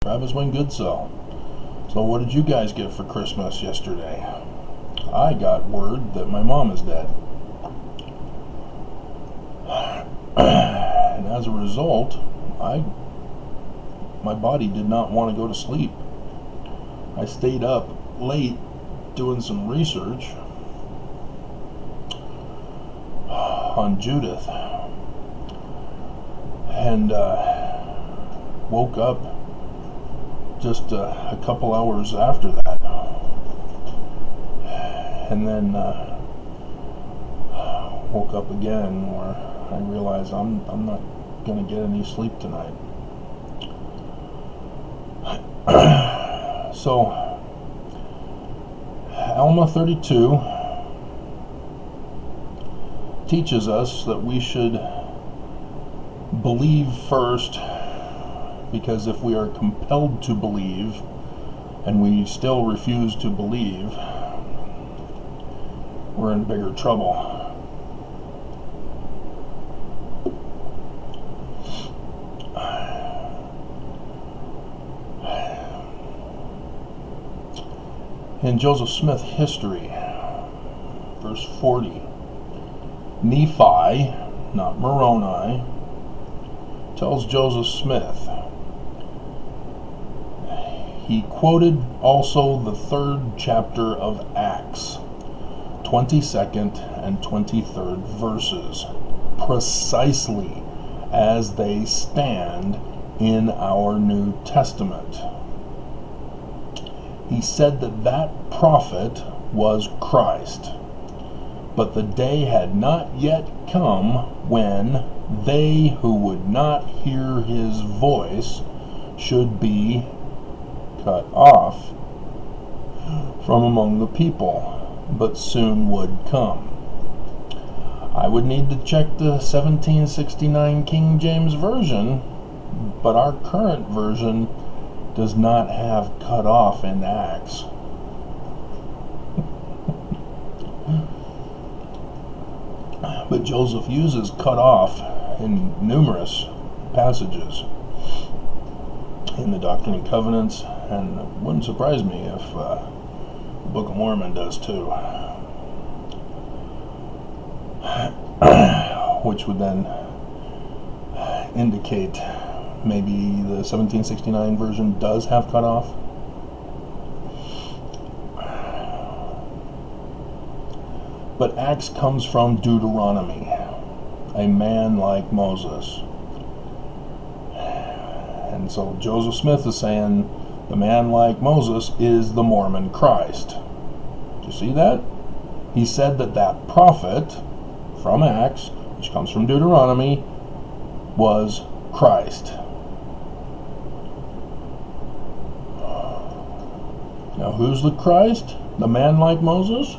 Travis Wayne Goodsell. So what did you guys get for Christmas yesterday? I got word that my mom is dead. And as a result, my body did not want to go to sleep. I stayed up late doing some research on Judith and woke up just a couple hours after that, and then woke up again where I realized I'm not going to get any sleep tonight. So Alma 32 teaches us that we should believe first, because if we are compelled to believe and we still refuse to believe, we're in bigger trouble. In Joseph Smith history, verse 40, Nephi, not Moroni, tells Joseph Smith. He quoted also the 3rd chapter of Acts, 22nd and 23rd verses, precisely as they stand in our New Testament. He said that prophet was Christ, but the day had not yet come when they who would not hear his voice should be cut off from among the people, but soon would come. I would need to check the 1769 King James Version, but our current version does not have cut off in Acts. But Joseph uses cut off in numerous passages in the Doctrine and Covenants, and it wouldn't surprise me if the Book of Mormon does too. Which would then indicate maybe the 1769 version does have cut off. But Acts comes from Deuteronomy, a man like Moses. And so Joseph Smith is saying the man like Moses is the Mormon Christ. Do you see that? He said that prophet from Acts, which comes from Deuteronomy, was Christ. Now, who's the Christ? The man like Moses?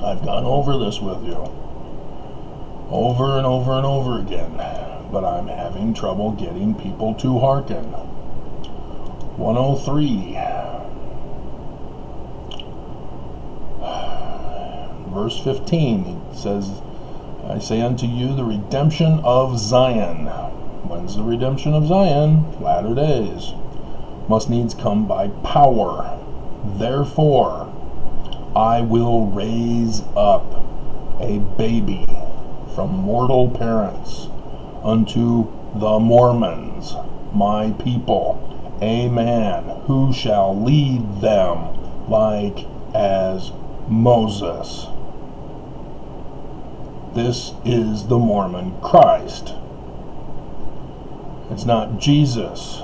I've gone over this with you over and over and over again, but I'm having trouble getting people to hearken. 103, verse 15, it says, I say unto you the redemption of Zion. When's the redemption of Zion? Latter days. Must needs come by power. Therefore, I will raise up a baby from mortal parents unto the Mormons, my people, a man who shall lead them like as Moses. This is the Mormon Christ. It's not Jesus.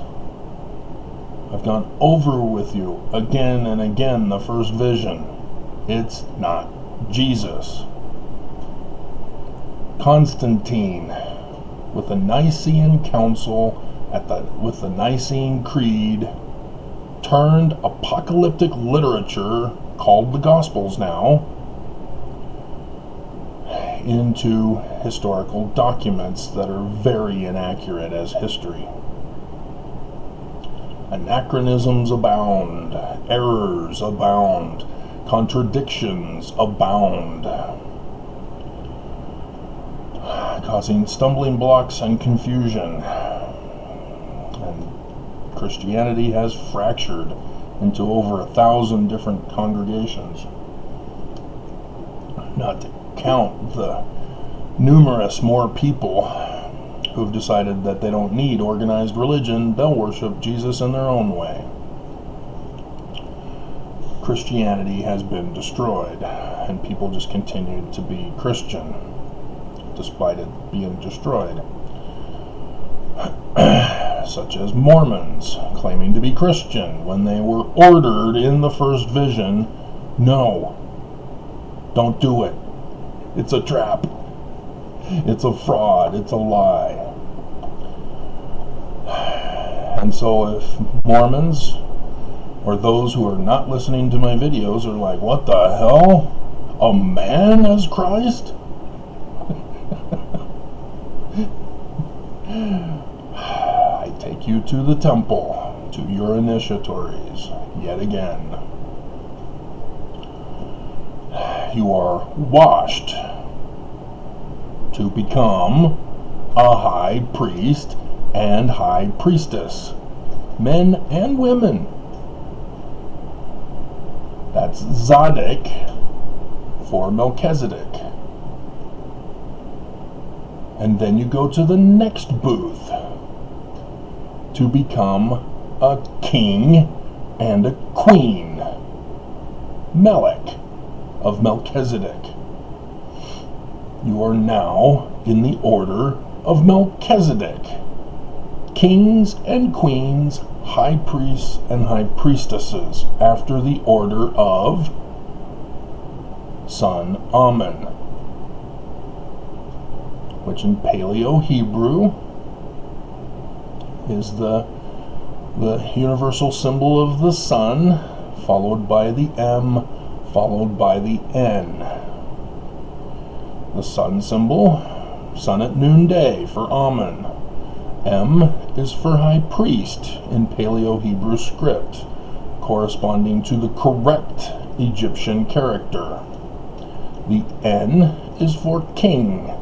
I've gone over with you again and again the first vision. It's not Jesus. Constantine, with the Nicene Council, with the Nicene Creed, turned apocalyptic literature, called the Gospels now, into historical documents that are very inaccurate as history. Anachronisms abound, errors abound, contradictions abound, causing stumbling blocks and confusion. Christianity has fractured into over 1,000 different congregations. Not to count the numerous more people who've decided that they don't need organized religion, they'll worship Jesus in their own way. Christianity has been destroyed, and people just continue to be Christian despite it being destroyed. Such as Mormons claiming to be Christian when they were ordered in the first vision, no, don't do it. It's a trap. It's a fraud. It's a lie. And so if Mormons or those who are not listening to my videos are like, what the hell? A man as Christ? I take you to the temple, to your initiatories, yet again. You are washed to become a high priest and high priestess, men and women. That's Zadok for Melchizedek. And then you go to the next booth to become a king and a queen, Melech of Melchizedek. You are now in the order of Melchizedek, kings and queens, high priests and high priestesses, after the order of son Amen, which in Paleo-Hebrew is the universal symbol of the sun, followed by the M, followed by the N. The sun symbol, sun at noonday for Amen. M is for high priest in Paleo-Hebrew script, corresponding to the correct Egyptian character. The N is for king,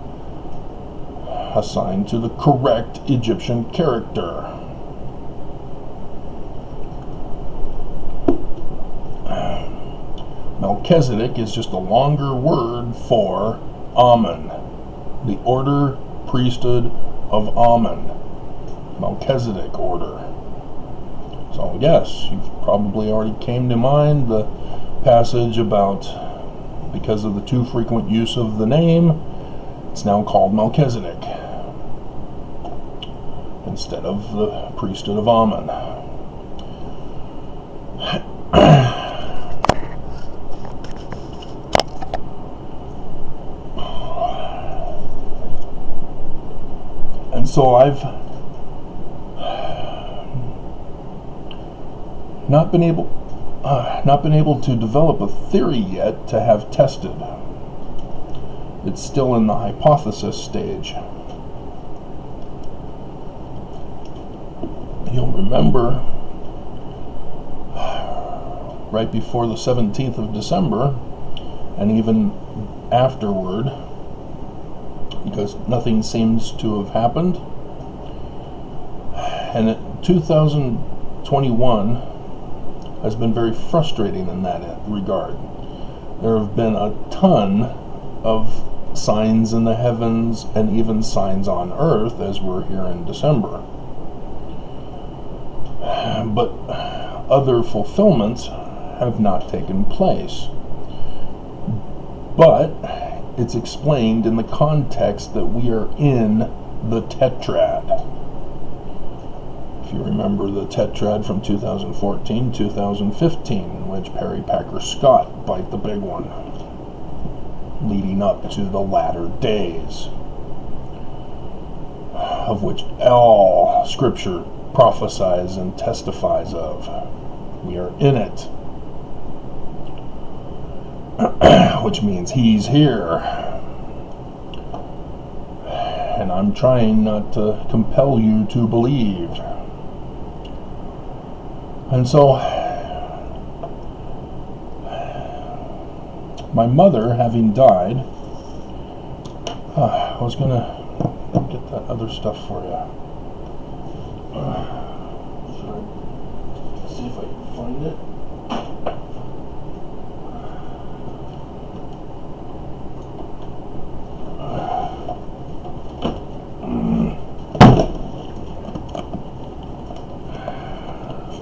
assigned to the correct Egyptian character. Melchizedek is just a longer word for Amen, the order, priesthood of Amen, Melchizedek order. So yes, you've probably already came to mind the passage about, because of the too frequent use of the name, it's now called Melchizedek instead of the priesthood of Amen. And so I've not been able to develop a theory yet to have tested. It's still in the hypothesis stage. You'll remember right before the 17th of December, and even afterward, because nothing seems to have happened. And 2021 has been very frustrating in that regard. There have been a ton of signs in the heavens and even signs on earth as we're here in December. But other fulfillments have not taken place. But it's explained in the context that we are in the tetrad. If you remember the tetrad from 2014, 2015, in which Perry Packer Scott bite the big one, leading up to the latter days, of which all Scripture prophesies and testifies of. We are in it, which means He's here. And I'm trying not to compel you to believe. And so, my mother having died, I was going to get that other stuff for you. Sorry. see if I can find it.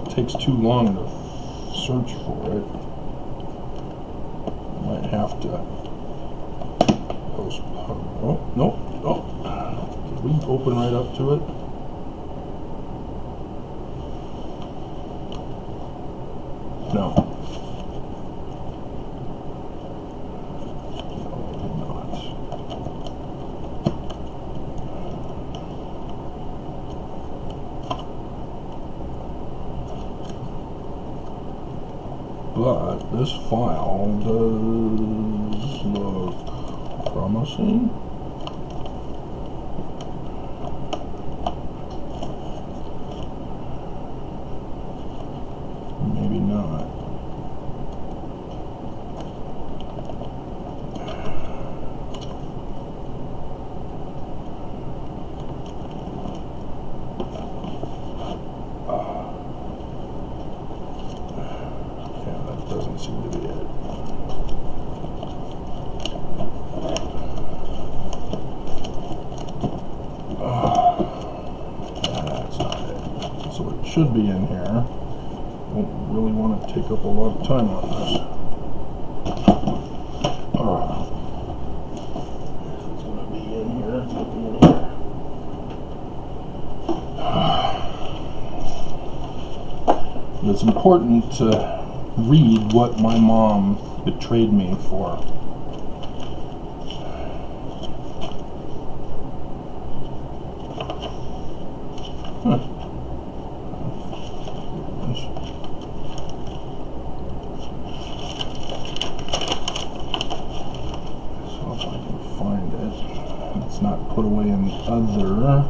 It takes too long to search for it. Might have to postpone. Oh, no. Oh. Did we open right up to it? No. But this file does look promising. Maybe not. Doesn't seem to be it. That's not it. So it should be in here. Don't really want to take up a lot of time on this. It's going to be in here. It's going to be in here. It's important to read what my mom betrayed me for. So if I can find it, it's not put away in the other.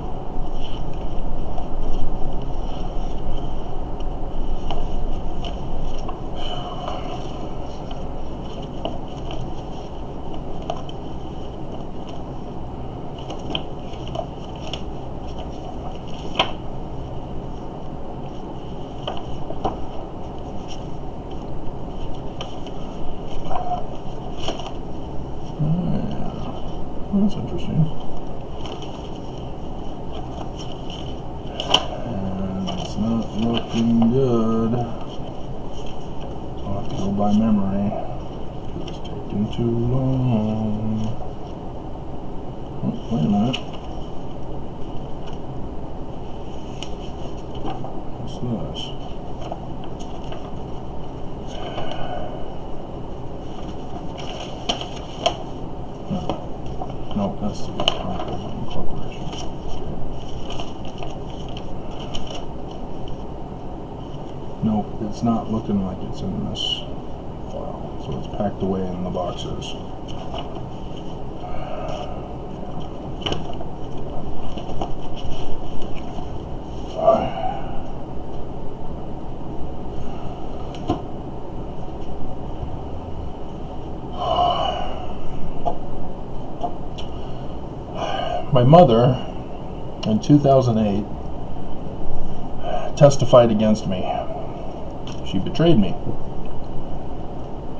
That's interesting. And it's not looking good. I'll have to go by memory. It's taking too long. Oh, wait a minute. What's this? No, that's the Chronicles of Incorporation. Nope, it's not looking like it's in this file. So it's packed away in the boxes. My mother, in 2008, testified against me. She betrayed me.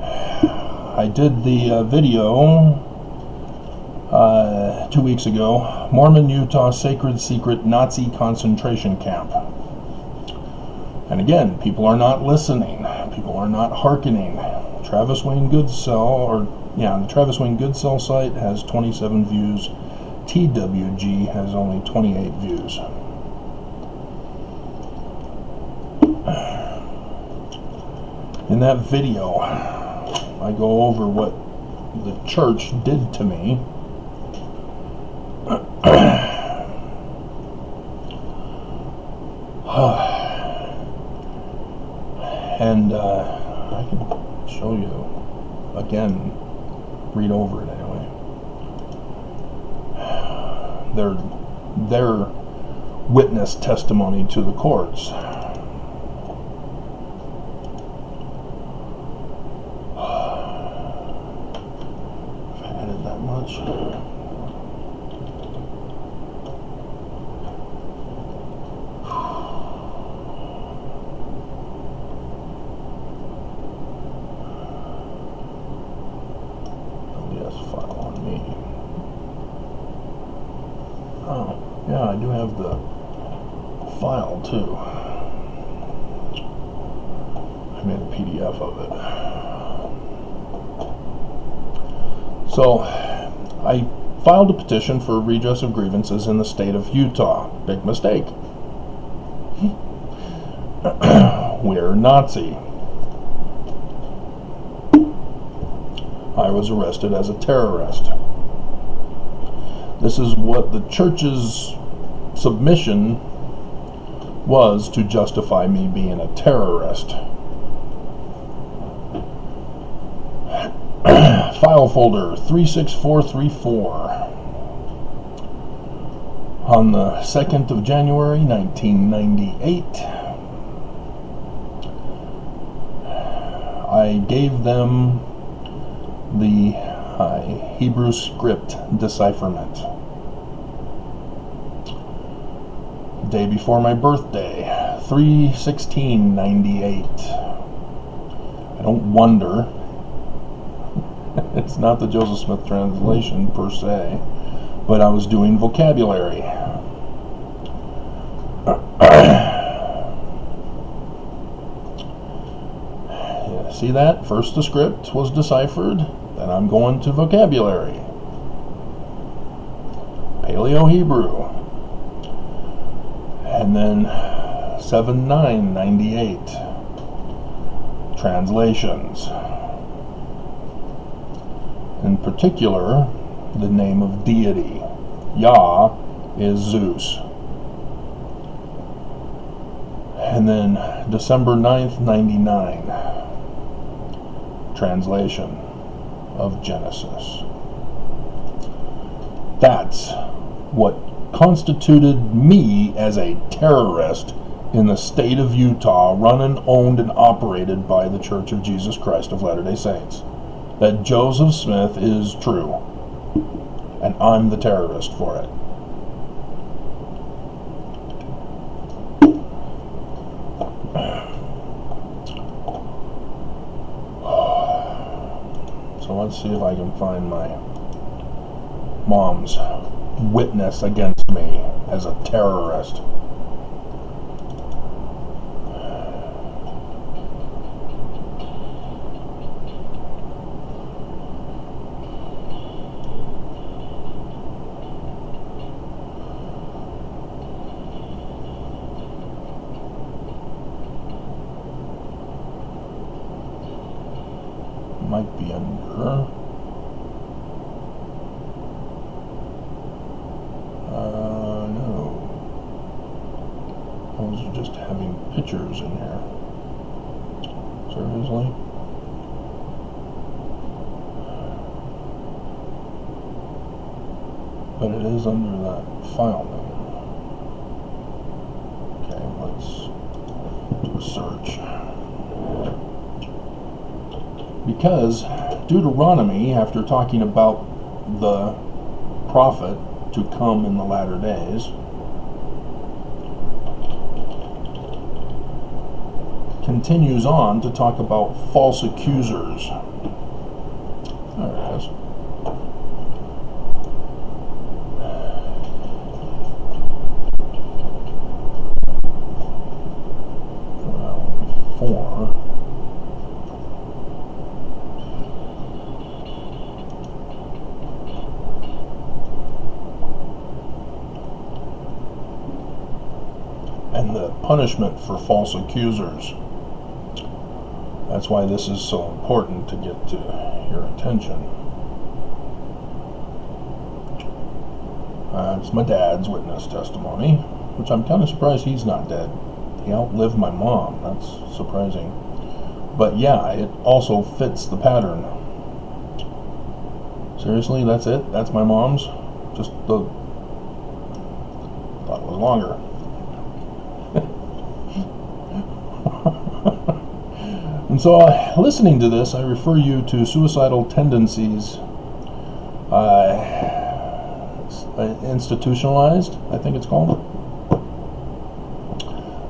I did the video 2 weeks ago, Mormon, Utah, Sacred Secret Nazi Concentration Camp. And again, people are not listening. People are not hearkening. Travis Wayne Goodsell, the Travis Wayne Goodsell site has 27 views. TWG has only 28 views. In that video, I go over what the church did to me. And I can show you again, read over it anyway. Their witness testimony to the courts. If I added that much. VHS file on me. Oh, yeah, I do have the file too. I made a PDF of it. So, I filed a petition for redress of grievances in the state of Utah. Big mistake. We're Nazi. I was arrested as a terrorist. This is what the church's submission was to justify me being a terrorist. File folder 36434. On the 2nd of January 1998, I gave them the Hebrew script decipherment. Day before my birthday, 3/16/98. I don't wonder. It's not the Joseph Smith translation per se, but I was doing vocabulary. See that? First the script was deciphered, then I'm going to vocabulary. Paleo-Hebrew. And then 7/9/98. Translations. In particular, the name of deity. Yah is Zeus. And then December 9th, 99. Translation of Genesis. That's what constituted me as a terrorist in the state of Utah, run, owned, and operated by the Church of Jesus Christ of Latter-day Saints. That Joseph Smith is true, and I'm the terrorist for it. So let's see if I can find my mom's witness against me as a terrorist. Might be under no, those are just having pictures in here. Seriously? But it is under that file name. Okay, let's do a search. Because Deuteronomy, after talking about the prophet to come in the latter days, continues on to talk about false accusers. There it is. Well, before. And the punishment for false accusers. That's why this is so important to get to your attention. It's my dad's witness testimony, which I'm kind of surprised he's not dead. He outlived my mom. That's surprising. But yeah, it also fits the pattern. Seriously, that's it? That's my mom's? Just the... thought it was longer. And so, listening to this, I refer you to Suicidal Tendencies Institutionalized, I think it's called.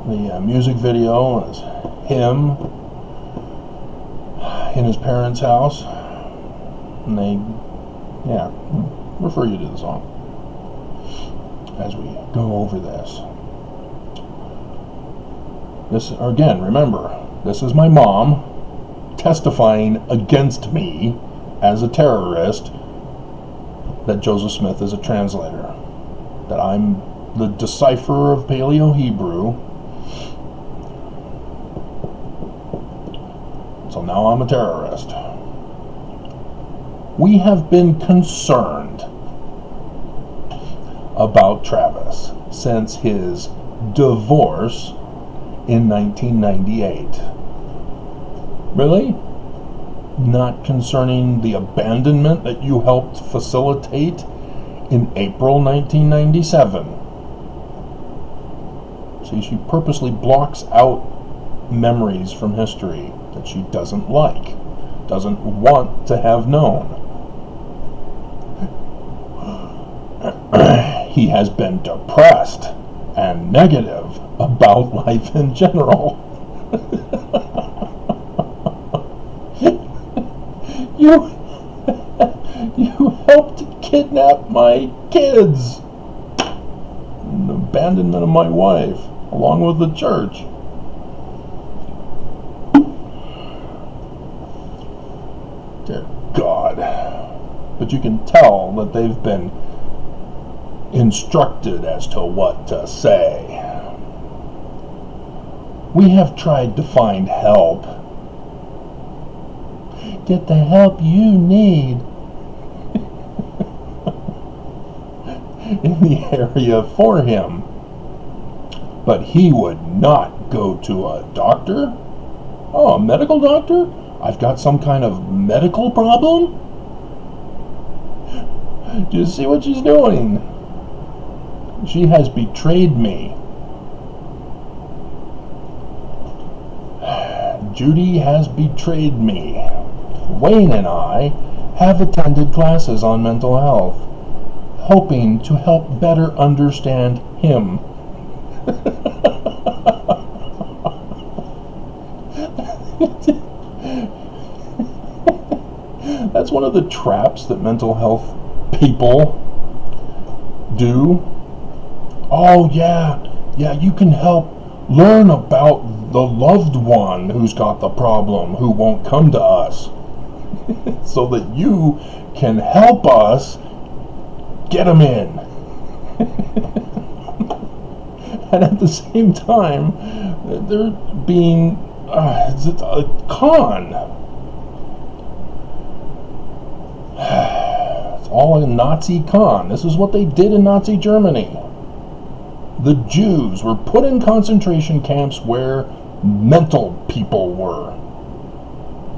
The music video is him in his parents' house, and they Yeah, refer you to the song as we go over this. This, again, remember, this is my mom testifying against me as a terrorist that Joseph Smith is a translator, that I'm the decipherer of Paleo-Hebrew. So now I'm a terrorist. We have been concerned about Travis since his divorce in 1998. Really? Not concerning the abandonment that you helped facilitate in April 1997. See, she purposely blocks out memories from history that she doesn't like, doesn't want to have known. He has been depressed and negative about life in general. You helped kidnap my kids. And the abandonment of my wife, along with the church. Dear God. But you can tell that they've been instructed as to what to say. We have tried to find help. Get the help you need in the area for him. But he would not go to a doctor? Oh, a medical doctor? I've got some kind of medical problem? Do you see what she's doing? She has betrayed me. Judy has betrayed me. Wayne and I have attended classes on mental health, hoping to help better understand him. That's one of the traps that mental health people do. Oh, yeah, you can help learn about the loved one who's got the problem, who won't come to us, so that you can help us get them in. And at the same time, they're being it's a con. It's all a Nazi con. This is what they did in Nazi Germany. The Jews were put in concentration camps where mental people were.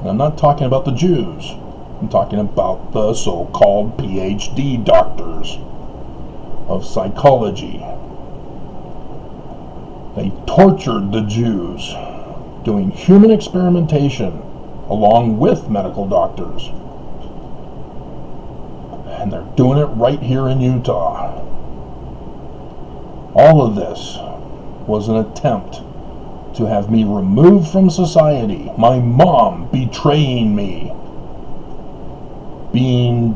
And I'm not talking about the Jews. I'm talking about the so-called PhD doctors of psychology. They tortured the Jews, doing human experimentation along with medical doctors. And they're doing it right here in Utah. All of this was an attempt to have me removed from society, my mom betraying me, being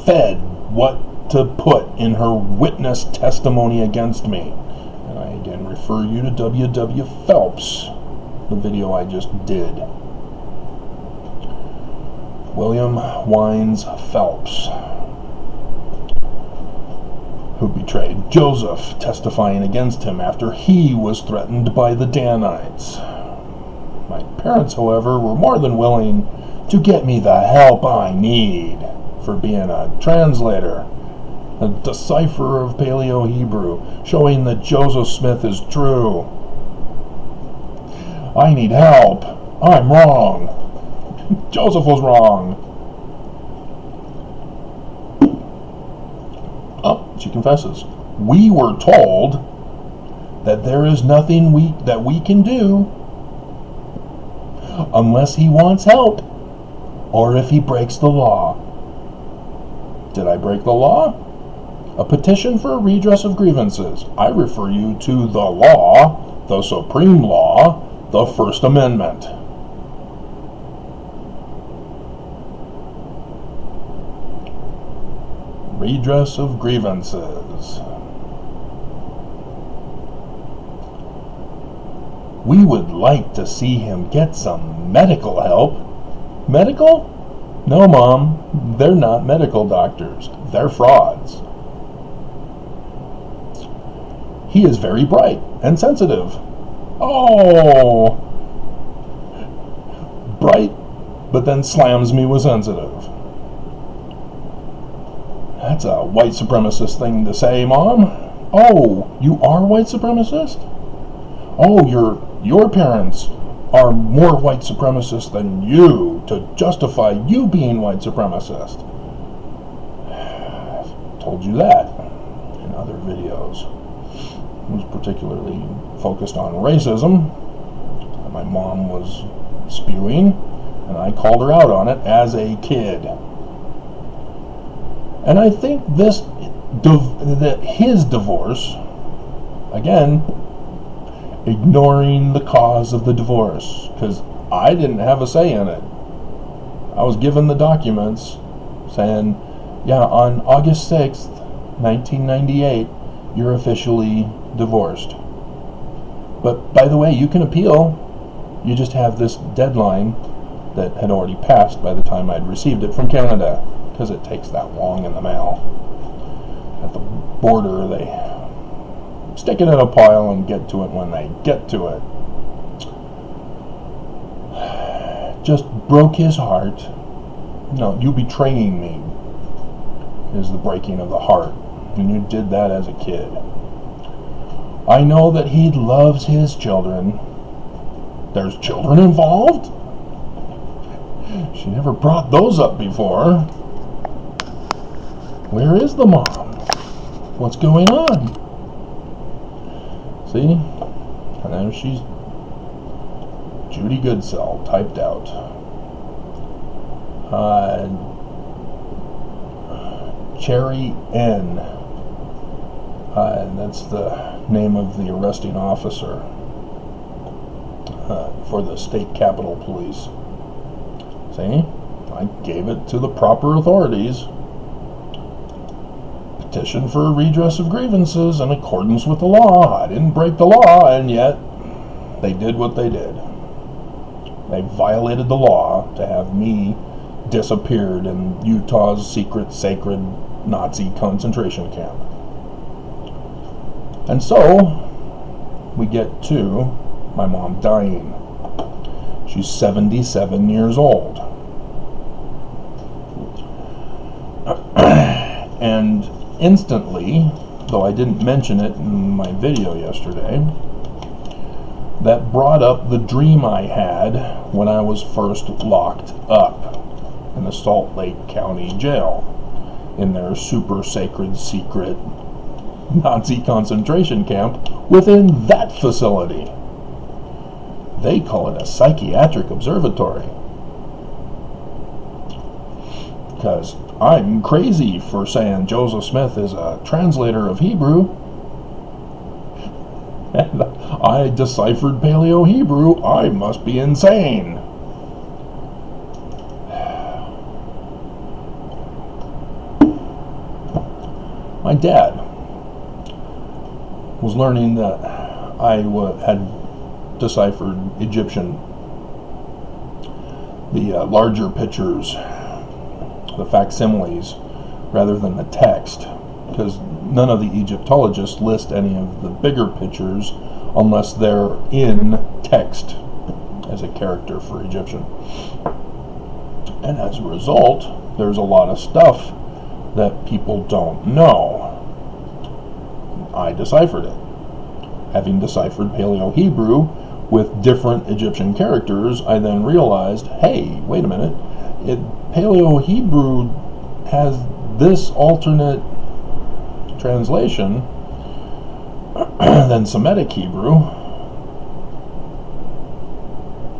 fed what to put in her witness testimony against me. And I again refer you to W.W. Phelps, the video I just did. William Wines Phelps, who betrayed Joseph, testifying against him after he was threatened by the Danites. My parents, however, were more than willing to get me the help I need for being a translator, a decipherer of Paleo-Hebrew, showing that Joseph Smith is true. I need help. I'm wrong. Joseph was wrong. Oh, she confesses. We were told that there is nothing that we can do unless he wants help or if he breaks the law. Did I break the law? A petition for a redress of grievances. I refer you to the law, the supreme law, the First Amendment. redress of grievances. We would like to see him get some medical help. Medical? No, Mom, they're not medical doctors. They're frauds. He is very bright and sensitive. Oh! Bright, but then slams me with sensitive. That's a white supremacist thing to say, Mom. Oh, you are white supremacist? Oh, your parents are more white supremacist than you to justify you being white supremacist. I've told you that in other videos. It was particularly focused on racism that my mom was spewing, and I called her out on it as a kid. And I think that his divorce, again, ignoring the cause of the divorce, because I didn't have a say in it. I was given the documents saying, yeah, on August 6th, 1998, you're officially divorced. But by the way, you can appeal. You just have this deadline that had already passed by the time I'd received it from Canada, because it takes that long in the mail. At the border, they stick it in a pile and get to it when they get to it. Just broke his heart. No, you betraying me is the breaking of the heart, and you did that as a kid. I know that he loves his children. There's children involved? She never brought those up before. Where is the mom? What's going on? See? And there she's Judy Goodsell typed out. Cherry N. That's the name of the arresting officer for the State Capitol Police. See? I gave it to the proper authorities. Petition for redress of grievances in accordance with the law. I didn't break the law, and yet they did what they did. They violated the law to have me disappeared in Utah's secret, sacred Nazi concentration camp. And so, we get to my mom dying. She's 77 years old. And instantly, though I didn't mention it in my video yesterday, that brought up the dream I had when I was first locked up in the Salt Lake County Jail in their super sacred secret Nazi concentration camp within that facility. They call it a psychiatric observatory. Because I'm crazy for saying Joseph Smith is a translator of Hebrew. And I deciphered Paleo-Hebrew. I must be insane. My dad was learning that I had deciphered Egyptian, the larger pictures, the facsimiles, rather than the text, because none of the Egyptologists list any of the bigger pictures unless they're in text as a character for Egyptian. And as a result, there's a lot of stuff that people don't know. I deciphered it. Having deciphered Paleo-Hebrew with different Egyptian characters, I then realized, hey, wait a minute, Paleo-Hebrew has this alternate translation than Semitic Hebrew.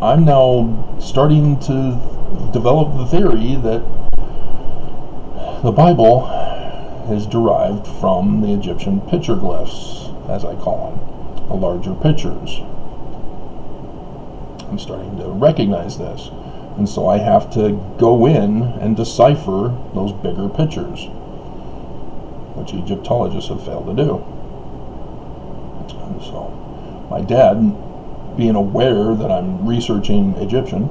I'm now starting to develop the theory that the Bible is derived from the Egyptian petroglyphs, as I call them, the larger pictures. I'm starting to recognize this, and so I have to go in and decipher those bigger pictures. which Egyptologists have failed to do. And so my dad, being aware that I'm researching Egyptian,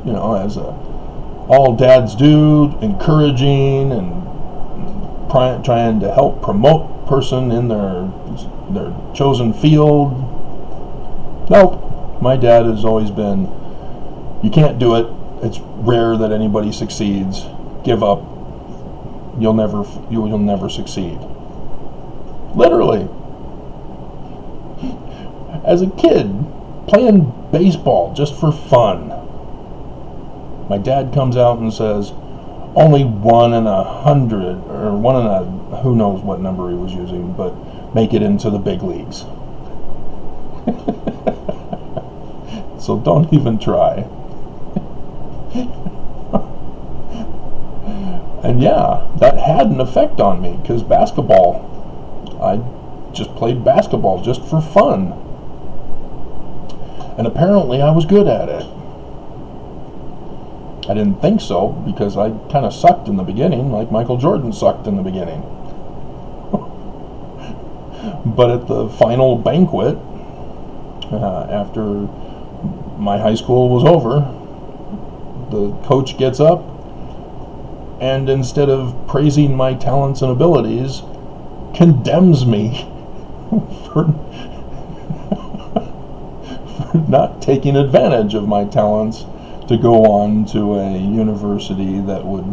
as all dads do, encouraging and trying to help promote person in their chosen field. Nope, my dad has always been, you can't do it. It's rare that anybody succeeds. Give up. You'll never succeed. Literally. As a kid, playing baseball just for fun, my dad comes out and says, only 1 in 100, or 1 in a, who knows what number he was using, but make it into the big leagues. So don't even try. And yeah, that had an effect on me, because basketball, I just played basketball just for fun. And apparently I was good at it. I didn't think so, because I kind of sucked in the beginning, like Michael Jordan sucked in the beginning. But at the final banquet, after my high school was over, the coach gets up, and instead of praising my talents and abilities, condemns me for not taking advantage of my talents to go on to a university that would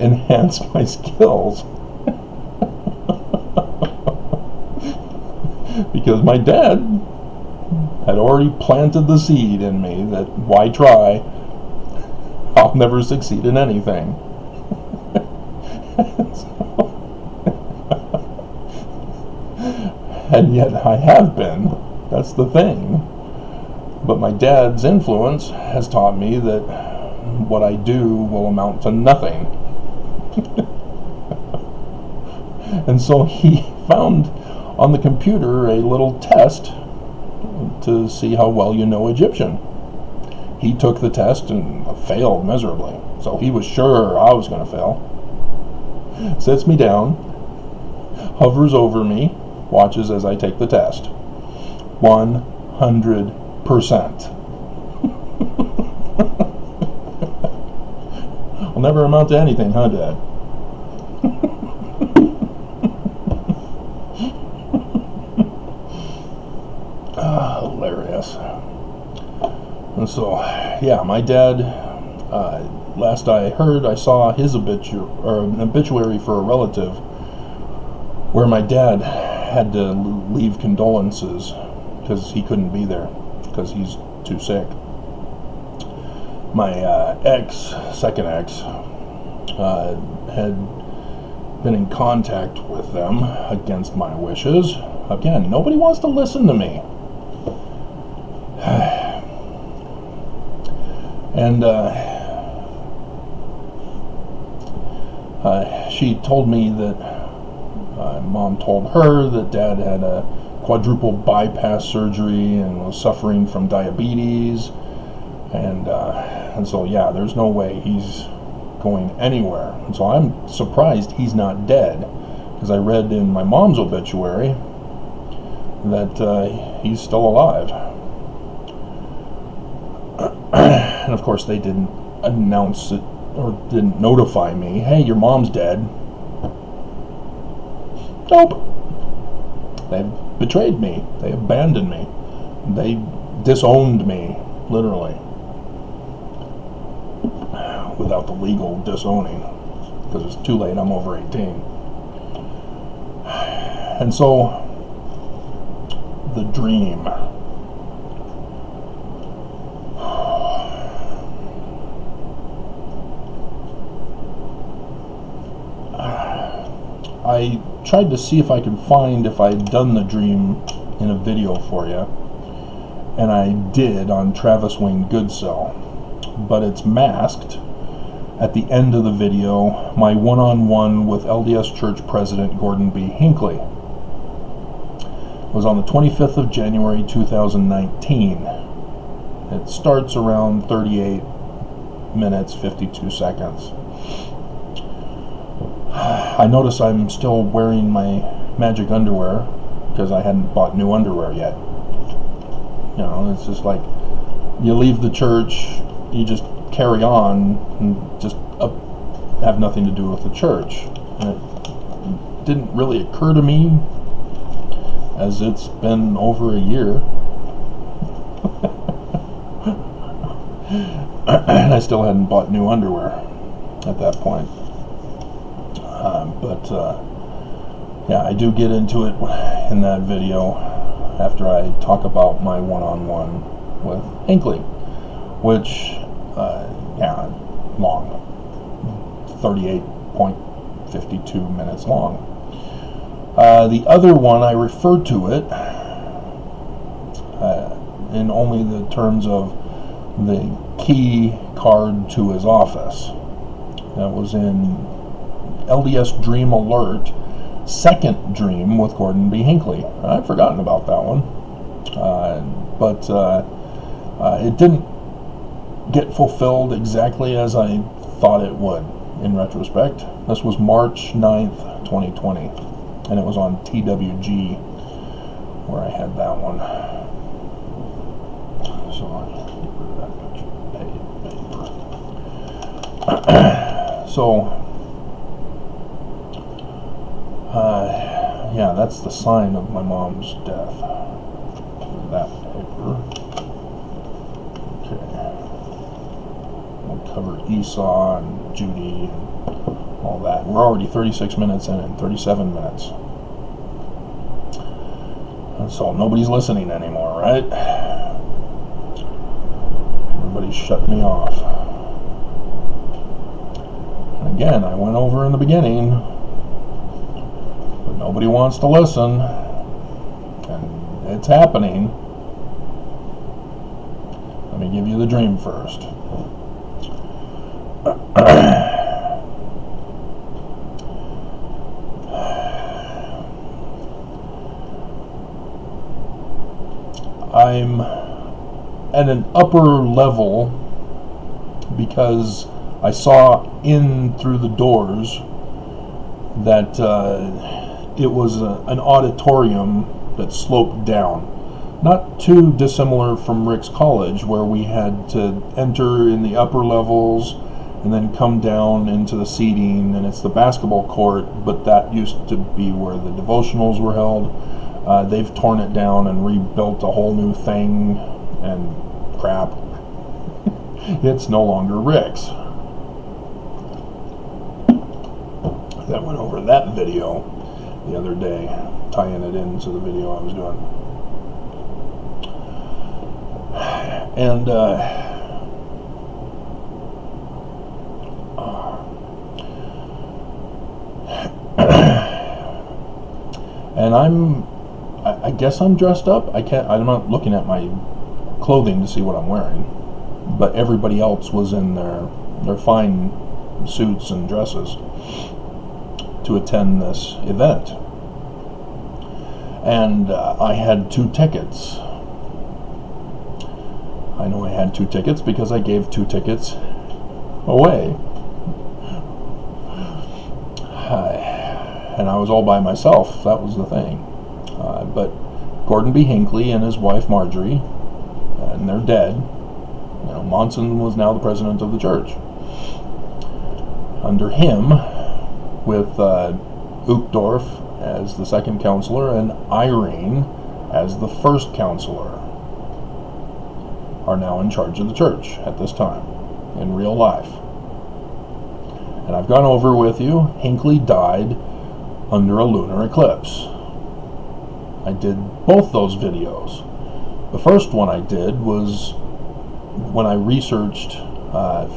enhance my skills. Because my dad had already planted the seed in me that why try? I'll never succeed in anything. And yet I have been. That's the thing. But my dad's influence has taught me that what I do will amount to nothing. And so he found on the computer a little test to see how well you know Egyptian. He took the test and failed miserably. So he was sure I was going to fail. Sits me down, hovers over me, watches as I take the test. 100%. Will never amount to anything, huh, Dad? Hilarious. And so, yeah, my dad, last I heard, I saw his an obituary for a relative where my dad had to leave condolences because he couldn't be there because he's too sick. My second ex, had been in contact with them against my wishes. Again, nobody wants to listen to me. And she told me that Mom told her that Dad had a quadruple bypass surgery and was suffering from diabetes, and so yeah, there's no way he's going anywhere. And so I'm surprised he's not dead, because I read in my mom's obituary that he's still alive. And of course they didn't announce it or didn't notify me, hey, your mom's dead. Nope. They betrayed me. They abandoned me. They disowned me, literally. Without the legal disowning, because it's too late, I'm over 18. And so, the dream. I tried to see if I could find if I had done the dream in a video for you, and I did on Travis Wayne Goodsell, but it's masked. At the end of the video, my one-on-one with LDS Church President Gordon B. Hinckley. It was on the 25th of January 2019. It starts around 38 minutes 52 seconds. I notice I'm still wearing my magic underwear because I hadn't bought new underwear yet. You know, it's just like you leave the church, you just carry on and just have nothing to do with the church. And it didn't really occur to me, as it's been over a year, and I still hadn't bought new underwear at that point. Yeah, I do get into it in that video after I talk about my one-on-one with Hinckley, which, yeah, long, 38.52 minutes long. The other one, I referred to it in only the terms of the key card to his office. That was in LDS Dream Alert, Second Dream with Gordon B. Hinckley. I'd forgotten about that one. But it didn't get fulfilled exactly as I thought it would in retrospect. This was March 9th, 2020, and it was on TWG where I had that one. So I'll get rid of that paper. So, yeah, that's the sign of my mom's death. That paper. Okay. We'll cover Esau and Judy and all that. We're already 36 minutes in and 37 minutes. And so nobody's listening anymore, right? Everybody's shut me off. And again, I went over in the beginning, but nobody wants to listen. And it's happening. Let me give you the dream first. I'm at an upper level because I saw in through the doors that it was an auditorium that sloped down. Not too dissimilar from Rick's College, where we had to enter in the upper levels and then come down into the seating, and it's the basketball court, but that used to be where the devotionals were held. They've torn it down and rebuilt a whole new thing, and crap. It's no longer Rick's. That went over that video the other day, tying it into the video I was doing. And and I guess I'm dressed up. I'm not looking at my clothing to see what I'm wearing, but everybody else was in their fine suits and dresses to attend this event. And I had 2 tickets. I know I had 2 tickets because I gave 2 tickets away. And I was all by myself. That was the thing. But Gordon B. Hinckley and his wife Marjorie, and they're dead. You know, Monson was now the president of the church. Under him, with Uchtdorf as the second counselor and Irene as the first counselor, are now in charge of the church at this time, in real life. And I've gone over with you, Hinckley died under a lunar eclipse. I did both those videos. The first one I did was when I researched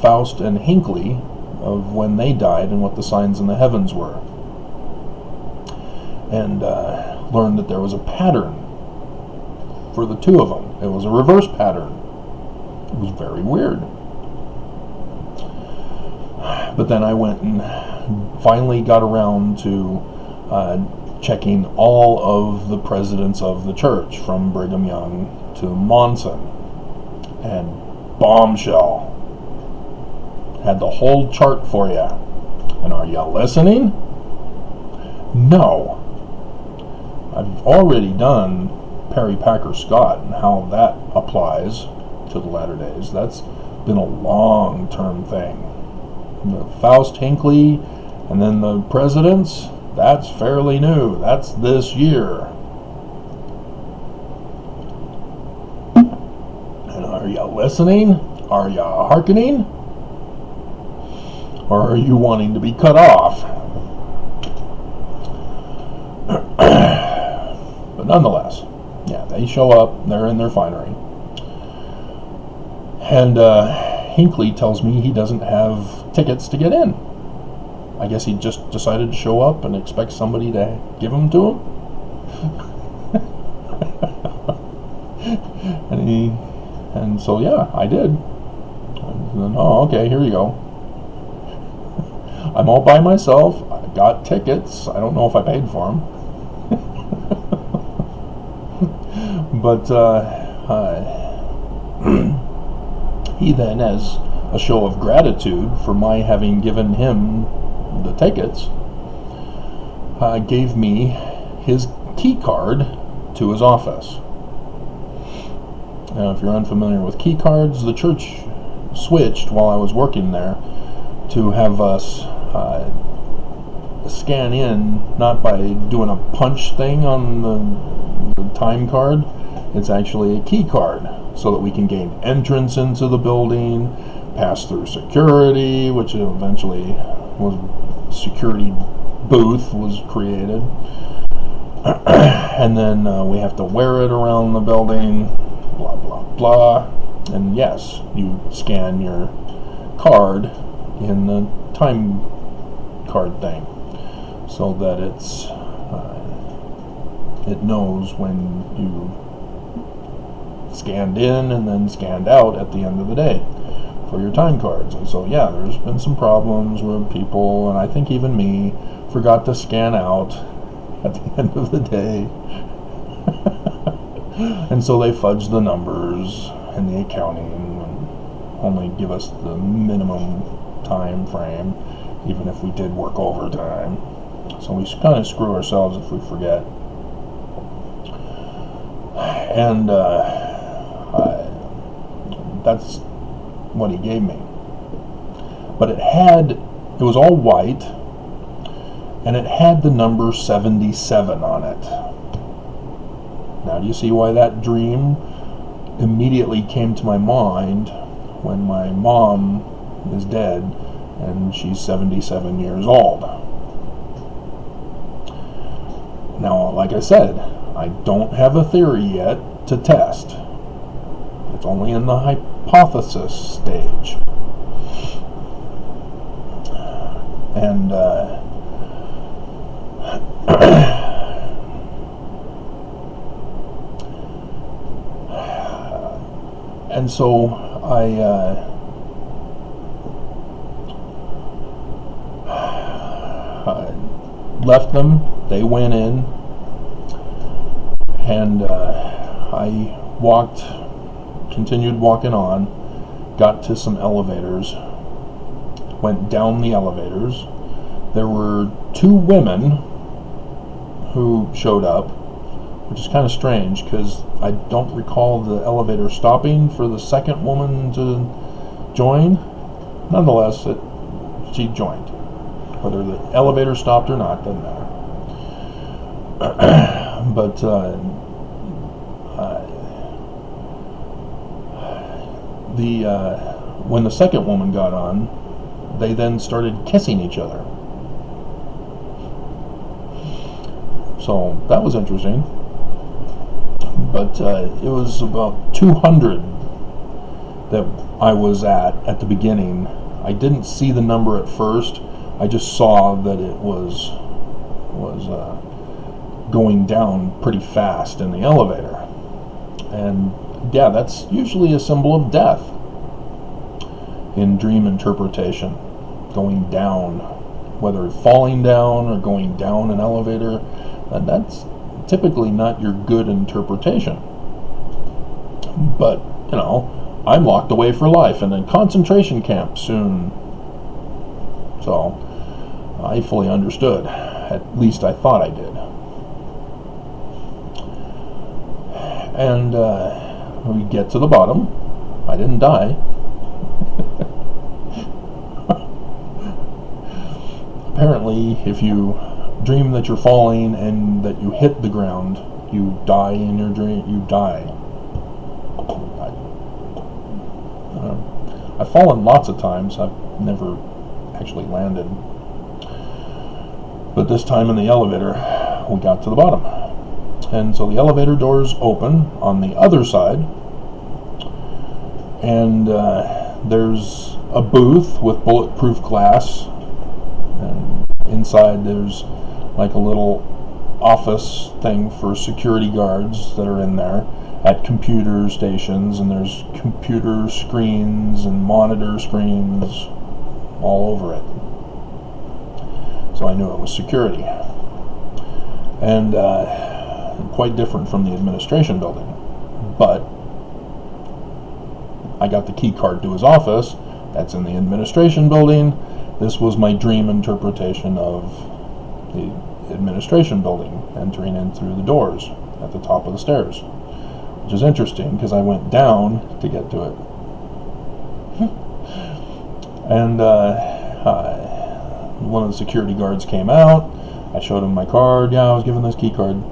Faust and Hinckley, of when they died and what the signs in the heavens were, and learned that there was a pattern for the 2 of them. It was a reverse pattern. It was very weird. But then I went and finally got around to checking all of the presidents of the church, from Brigham Young to Monson, and bombshell. Had the whole chart for you. And are you listening? No. I've already done Perry Packer Scott and how that applies to the latter days. That's been a long-term thing. The Faust Hinckley and then the presidents, that's fairly new. That's this year. And are you listening? Are you hearkening? Or are you wanting to be cut off? But nonetheless, yeah, they show up, they're in their finery. And Hinckley tells me he doesn't have tickets to get in. I guess he just decided to show up and expect somebody to give them to him. and so yeah, I did. And then, oh, okay, here you go. I'm all by myself. I got tickets. I don't know if I paid for them. But he then, as a show of gratitude for my having given him the tickets, gave me his key card to his office. Now, if you're unfamiliar with key cards, the church switched while I was working there to have us scan in, not by doing a punch thing on the time card. It's actually a key card, so that we can gain entrance into the building, pass through security, which eventually was security booth was created, and then we have to wear it around the building, blah blah blah. And yes, you scan your card in the time card thing, so that it knows when you scanned in and then scanned out at the end of the day for your time cards. And so yeah, there's been some problems where people, and I think even me, forgot to scan out at the end of the day. And so they fudged the numbers and the accounting and only give us the minimum time frame, even if we did work overtime. So we kind of screw ourselves if we forget. And that's what he gave me. But it was all white, and it had the number 77 on it. Now, do you see why that dream immediately came to my mind when my mom is dead and she's 77 years old? Now, like I said, I don't have a theory yet to test. It's only in the hypothesis stage. And and so I left them. They went in, and I continued walking on, got to some elevators, went down the elevators. There were two women who showed up, which is kind of strange because I don't recall the elevator stopping for the second woman to join. Nonetheless, she joined. Whether the elevator stopped or not, doesn't matter. But when the second woman got on, they then started kissing each other. So that was interesting. But it was about 200 that I was at the beginning. I didn't see the number at first. I just saw that it was going down pretty fast in the elevator. And yeah, that's usually a symbol of death in dream interpretation. Going down, whether falling down or going down an elevator, and that's typically not your good interpretation. But, I'm locked away for life and in concentration camp soon. So, I fully understood. At least I thought I did. And we get to the bottom. I didn't die. Apparently, if you dream that you're falling and that you hit the ground, you die in your dream. You die. I've fallen lots of times. I've never actually landed. But this time in the elevator, we got to the bottom. And so the elevator doors open on the other side. And there's a booth with bulletproof glass. And inside there's like a little office thing for security guards that are in there at computer stations, and there's computer screens and monitor screens all over it. So I knew it was security. And quite different from the administration building. But I got the key card to his office. That's in the administration building. This was my dream interpretation of the administration building, entering in through the doors at the top of the stairs, which is interesting because I went down to get to it. And one of the security guards came out. I showed him my card. Yeah, I was given this key card.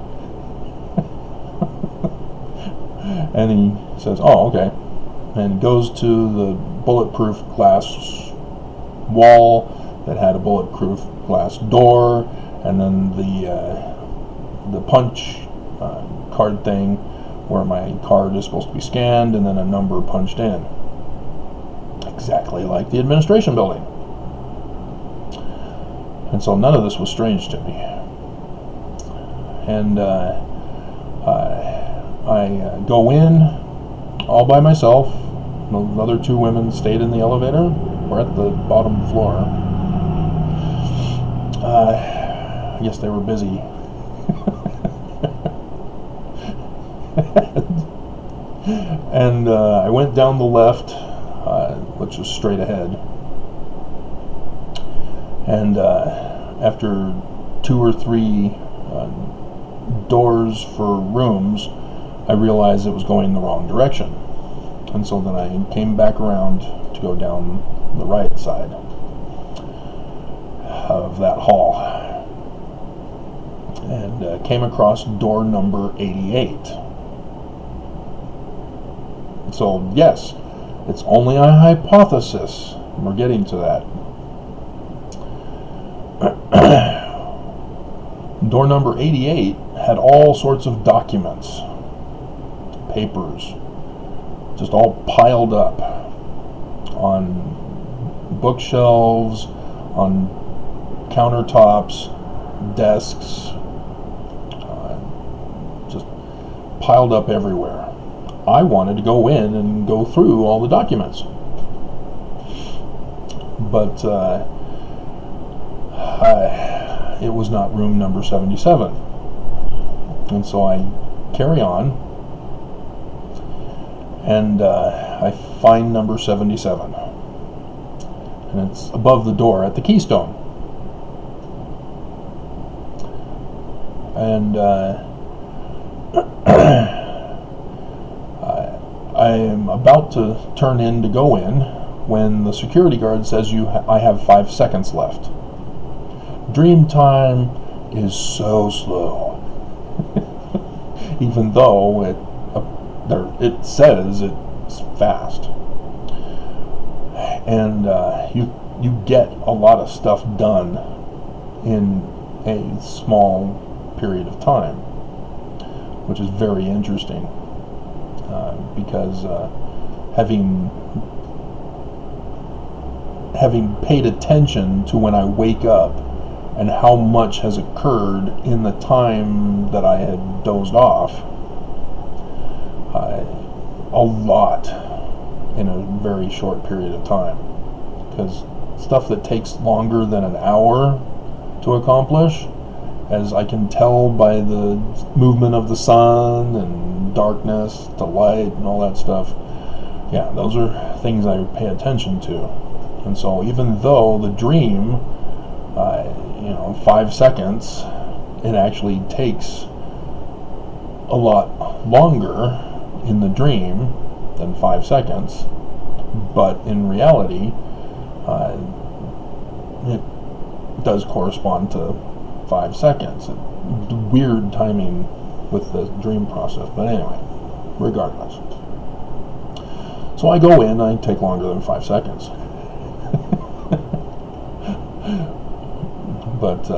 And he says, oh, okay. And goes to the bulletproof glass wall that had a bulletproof glass door, and then the punch card thing where my card is supposed to be scanned and then a number punched in. Exactly like the administration building. And so none of this was strange to me. And I go in all by myself. The other two women stayed in the elevator. We're at the bottom floor. I guess they were busy. And I went down the left, which was straight ahead. And after 2 or 3 doors for rooms, I realized it was going the wrong direction. And so then I came back around to go down the right side of that hall. And came across door number 88. So yes, it's only a hypothesis. We're getting to that. Door number 88 had all sorts of documents, papers, just all piled up on bookshelves, on countertops, desks, just piled up everywhere. I wanted to go in and go through all the documents, but it was not room number 77. And so I carry on, and I find number 77. And it's above the door at the Keystone. And I am about to turn in to go in when the security guard says I have 5 seconds left. Dream time is so slow. Even though it says it's fast. And you get a lot of stuff done in a small period of time, which is very interesting, because having paid attention to when I wake up and how much has occurred in the time that I had dozed off, a lot in a very short period of time. Because stuff that takes longer than an hour to accomplish, as I can tell by the movement of the sun and darkness to light and all that stuff, yeah, those are things I pay attention to. And so even though the dream 5 seconds, it actually takes a lot longer in the dream than 5 seconds, but in reality, it does correspond to 5 seconds. Weird timing with the dream process, but anyway, regardless. So I go in, I take longer than 5 seconds. But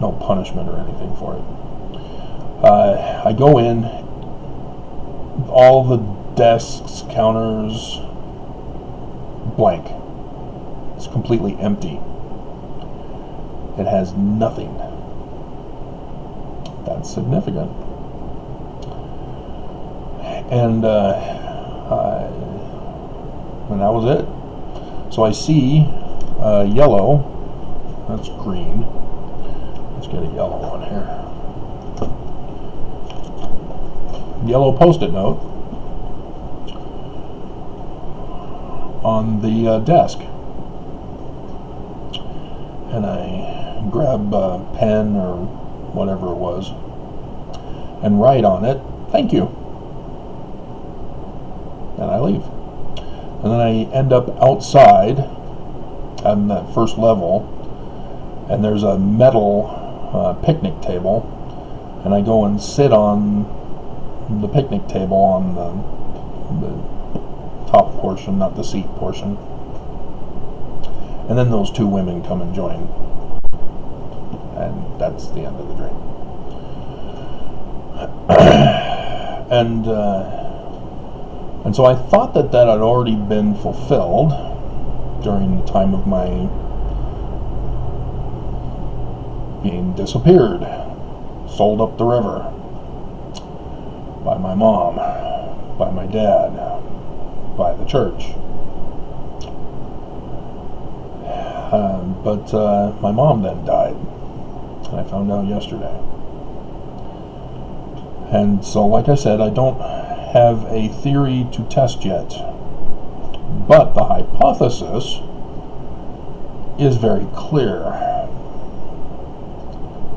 no punishment or anything for it. I go in, all the desks, counters, blank. It's completely empty. It has nothing. That's significant. And that was it. So I see yellow. That's green. Let's get a yellow one here. Yellow Post-it note on the desk. And I grab a pen or whatever it was and write on it, "Thank you." And I leave. And then I end up outside on that first level, and there's a metal picnic table, and I go and sit on the picnic table on the top portion, not the seat portion. And then those two women come and join, and that's the end of the dream. And so I thought that had already been fulfilled during the time of my being disappeared, sold up the river by my mom, by my dad, by the church. But my mom then died, and I found out yesterday. And so, like I said, I don't have a theory to test yet, but the hypothesis is very clear.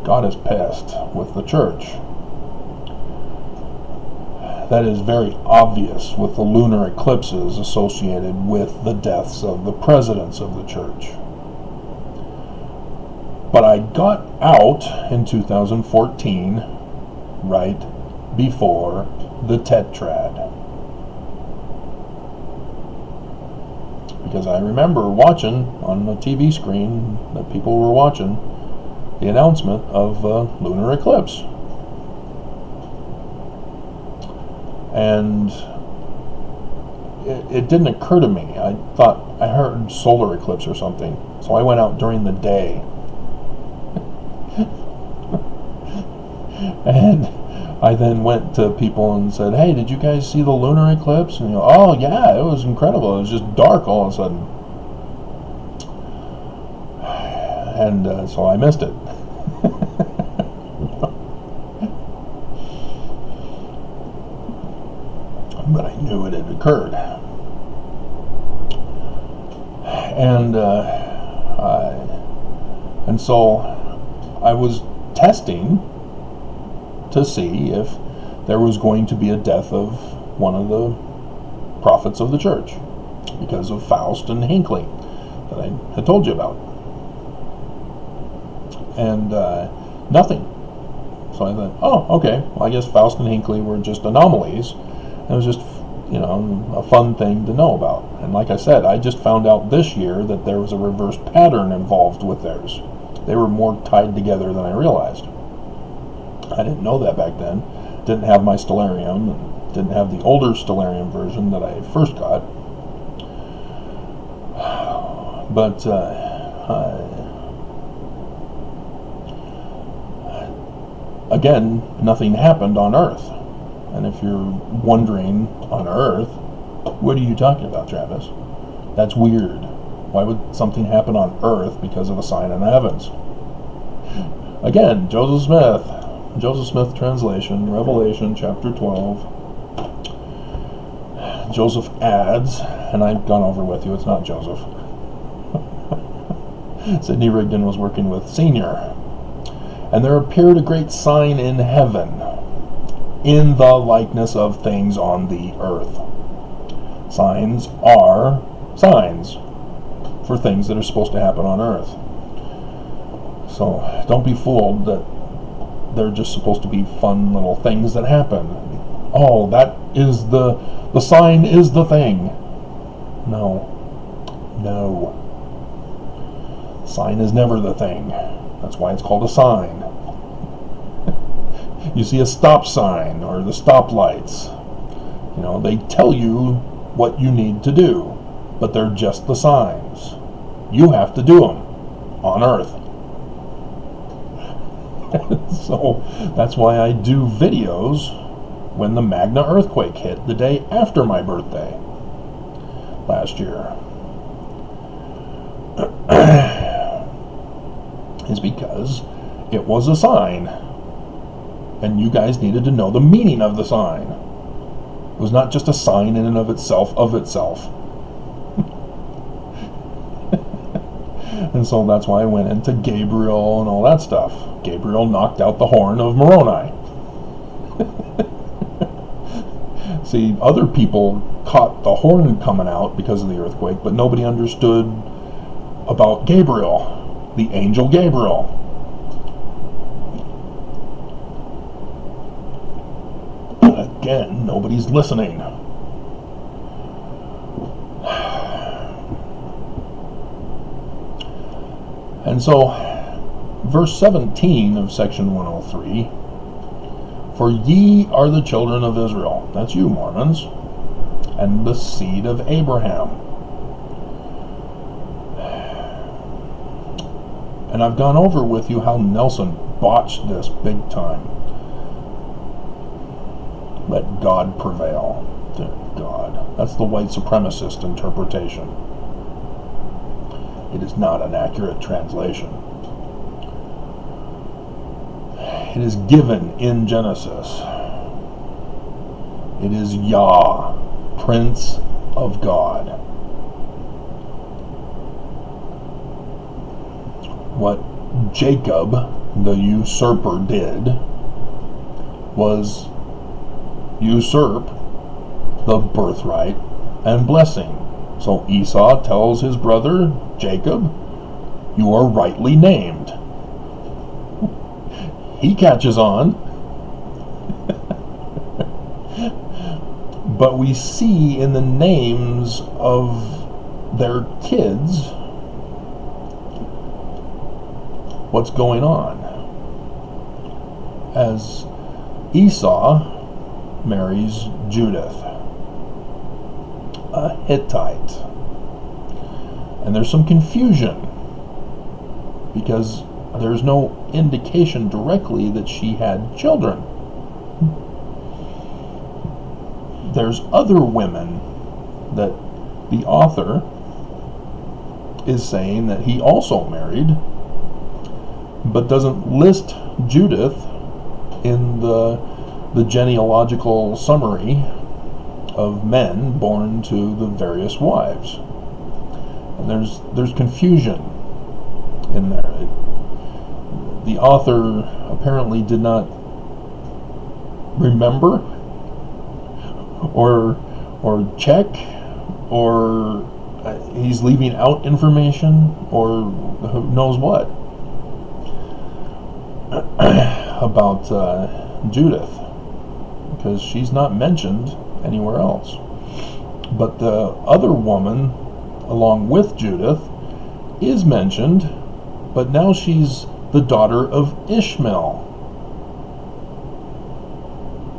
God is pissed with the church. That is very obvious with the lunar eclipses associated with the deaths of the presidents of the church. But I got out in 2014, right before the tetrad. Because I remember watching on the TV screen that people were watching the announcement of lunar eclipse. And it didn't occur to me. I thought I heard solar eclipse or something. So I went out during the day. And I then went to people and said, "Hey, did you guys see the lunar eclipse?" And "Oh yeah, it was incredible. It was just dark all of a sudden." And so I missed it. But I knew it had occurred. And so I was testing to see if there was going to be a death of one of the prophets of the church because of Faust and Hinckley that I had told you about. And nothing. So I thought, oh, okay, well, I guess Faust and Hinckley were just anomalies. It was just, a fun thing to know about. And like I said, I just found out this year that there was a reverse pattern involved with theirs. They were more tied together than I realized. I didn't know that back then. Didn't have my Stellarium, and didn't have the older Stellarium version that I first got. But again, nothing happened on Earth. And if you're wondering, on Earth, what are you talking about, Travis? That's weird. Why would something happen on Earth because of a sign in the heavens? Again, Joseph Smith translation, Revelation chapter 12. Joseph adds, and I've gone over with you, it's not Joseph. Sidney Rigdon was working with Senior. And there appeared a great sign in heaven, in the likeness of things on the earth. Signs are signs for things that are supposed to happen on earth. So don't be fooled that they're just supposed to be fun little things that happen. Oh, that is the sign is the thing. No. Sign is never the thing. That's why it's called a sign. You see a stop sign or the stoplights. They tell you what you need to do, but they're just the signs. You have to do them on earth. So that's why I do videos when the Magna earthquake hit the day after my birthday last year. Is because it was a sign, and you guys needed to know the meaning of the sign. It was not just a sign in and of itself. And so that's why I went into Gabriel and all that stuff. Gabriel knocked out the horn of Moroni. See, other people caught the horn coming out because of the earthquake, but nobody understood about Gabriel. The angel Gabriel. Again, nobody's listening. And so, verse 17 of section 103, for ye are the children of Israel. That's you, Mormons. And the seed of Abraham. And I've gone over with you how Nelson botched this big time. Let God prevail. Dear God. That's the white supremacist interpretation. It is not an accurate translation. It is given in Genesis. It is Yah, Prince of God. What Jacob, the usurper, did was usurp the birthright and blessing. So Esau tells his brother Jacob, you are rightly named. He catches on. But we see in the names of their kids what's going on. As Esau marries Judith, a Hittite. And there's some confusion because there's no indication directly that she had children. There's other women that the author is saying that he also married, but doesn't list Judith in the genealogical summary of men born to the various wives. And there's confusion in there. The author apparently did not remember or check, or he's leaving out information, or who knows what about Judith, because she's not mentioned anywhere else. But the other woman along with Judith is mentioned, but now she's the daughter of Ishmael.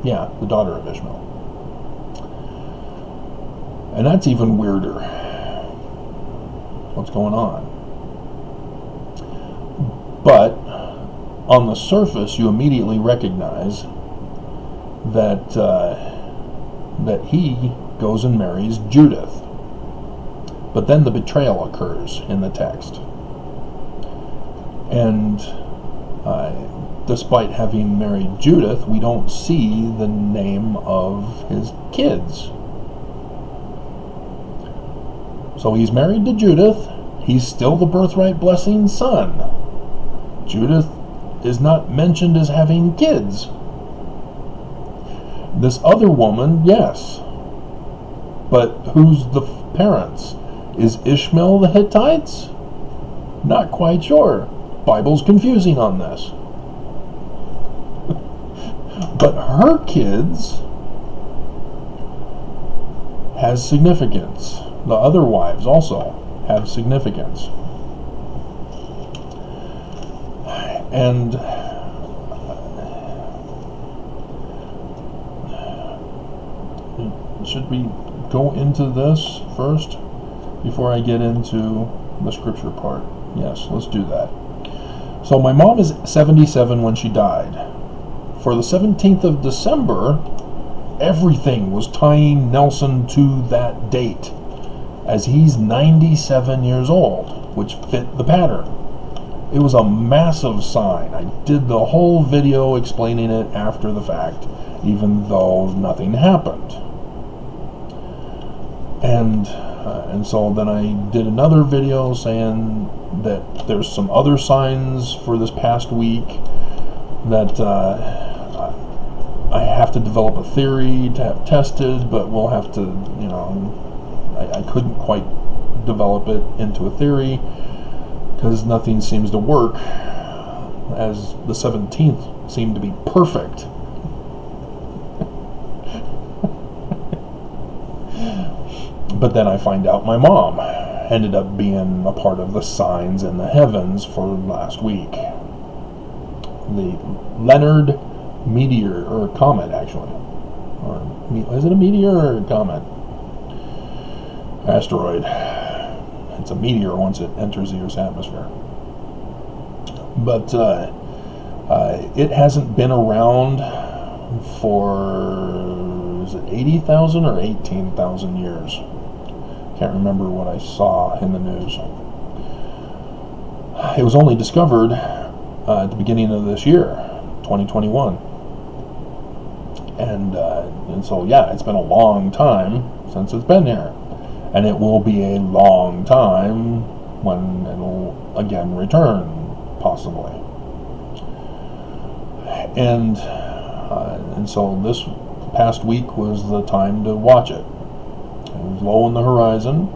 Yeah, the daughter of Ishmael. And that's even weirder. What's going on? But on the surface, you immediately recognize that that he goes and marries Judith. But then the betrayal occurs in the text. And despite having married Judith, we don't see the name of his kids. So he's married to Judith. he's still the birthright blessing son. Judith is not mentioned as having kids. This other woman, yes. But who's the parents? Is Ishmael the Hittites? Not quite sure. Bible's confusing on this. But her kids has significance. The other wives also have significance. And should we go into this first before I get into the scripture part? Yes, let's do that. So my mom is 77 when she died. For the 17th of December, everything was tying Nelson to that date, as he's 97 years old, which fit the pattern. It was a massive sign. I did the whole video explaining it after the fact, even though nothing happened. And so then I did another video saying that there's some other signs for this past week that I have to develop a theory to have tested, but we'll have to, I couldn't quite develop it into a theory because nothing seems to work, as the 17th seemed to be perfect. But then I find out my mom ended up being a part of the signs in the heavens for last week. The Leonard meteor, or comet actually. Or is it a meteor or a comet? Asteroid. It's a meteor once it enters the Earth's atmosphere. But it hasn't been around for, is it 80,000 or 18,000 years? Can't remember what I saw in the news. It was only discovered at the beginning of this year, 2021. And so, yeah, it's been a long time since it's been here. And it will be a long time when it'll again return, possibly. And so this past week was the time to watch it. It was low on the horizon,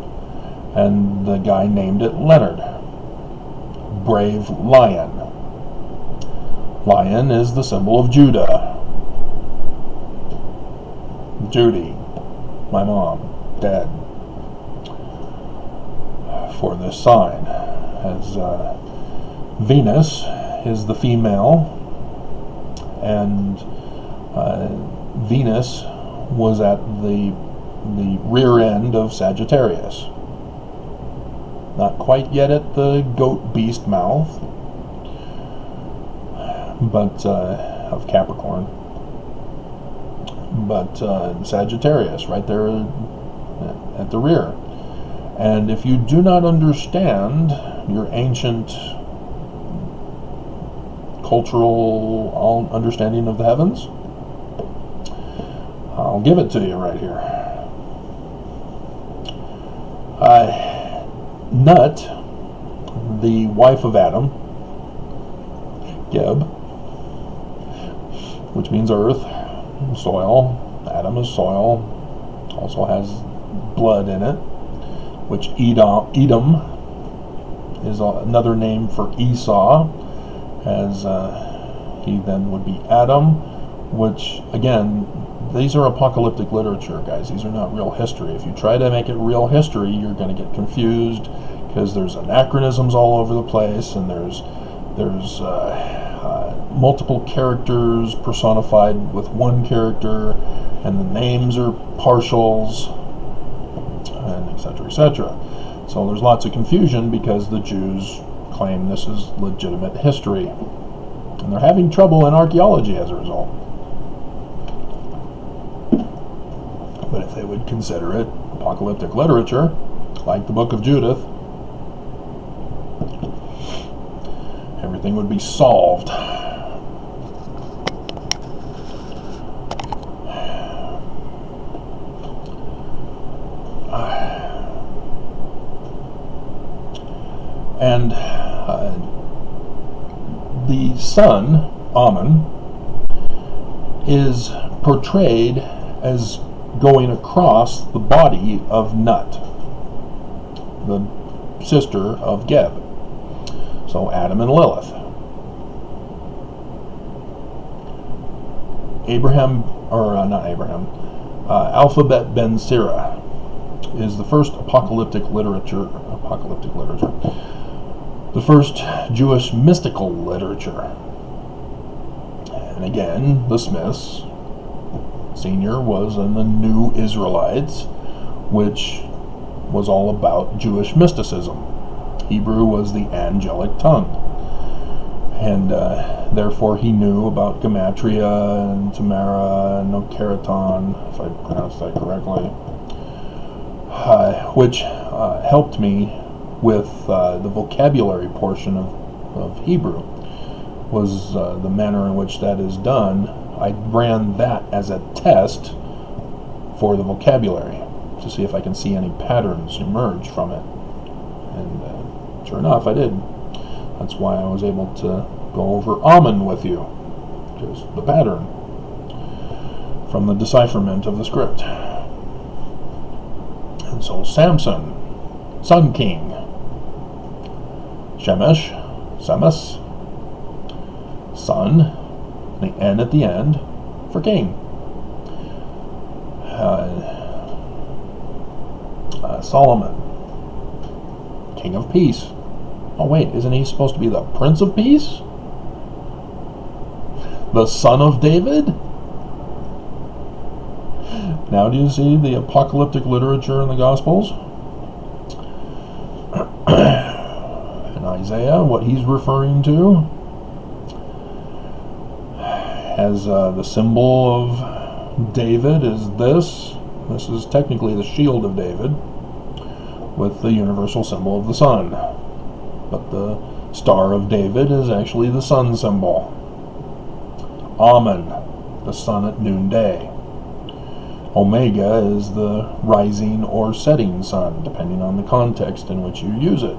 and the guy named it Leonard. Brave lion. Lion is the symbol of Judah. Judy, my mom, dead, for this sign, as Venus is the female, and Venus was at the rear end of Sagittarius. Not quite yet at the goat beast mouth, but of Capricorn. But Sagittarius, right there at the rear. And if you do not understand your ancient cultural understanding of the heavens, I'll give it to you right here. Nut, the wife of Adam, Geb, which means earth, soil. Adam is soil, also has blood in it, which Edom is another name for Esau, as he then would be Adam, which, again, these are apocalyptic literature, guys. These are not real history. If you try to make it real history, you're going to get confused, because there's anachronisms all over the place, and there's multiple characters personified with one character, and the names are partials, and etc., etc. So there's lots of confusion because the Jews claim this is legitimate history, and they're having trouble in archaeology as a result. But if they would consider it apocalyptic literature, like the Book of Judith, everything would be solved. And the sun, Amun, is portrayed as going across the body of Nut, the sister of Geb. So Adam and Lilith. Alphabet Ben Sira is the first apocalyptic literature, the first Jewish mystical literature. And again, the Smiths, Senior, was in the New Israelites, which was all about Jewish mysticism. Hebrew was the angelic tongue. And therefore he knew about Gematria and Tamara and Okeraton, if I pronounced that correctly, which helped me with the vocabulary portion of Hebrew, was the manner in which that is done. I ran that as a test for the vocabulary to see if I can see any patterns emerge from it. And sure enough, I did. That's why I was able to go over Amun with you, just the pattern from the decipherment of the script. And so Samson, Sun King, Shemesh, Semes, Sun, the N at the end, for king. Solomon, King of Peace. Oh wait, isn't he supposed to be the Prince of Peace? The son of David? Now do you see the apocalyptic literature in the Gospels? And Isaiah, what he's referring to as the symbol of David is this. This is technically the shield of David with the universal symbol of the sun. But the Star of David is actually the sun symbol. Amun, the sun at noonday. Omega is the rising or setting sun, depending on the context in which you use it.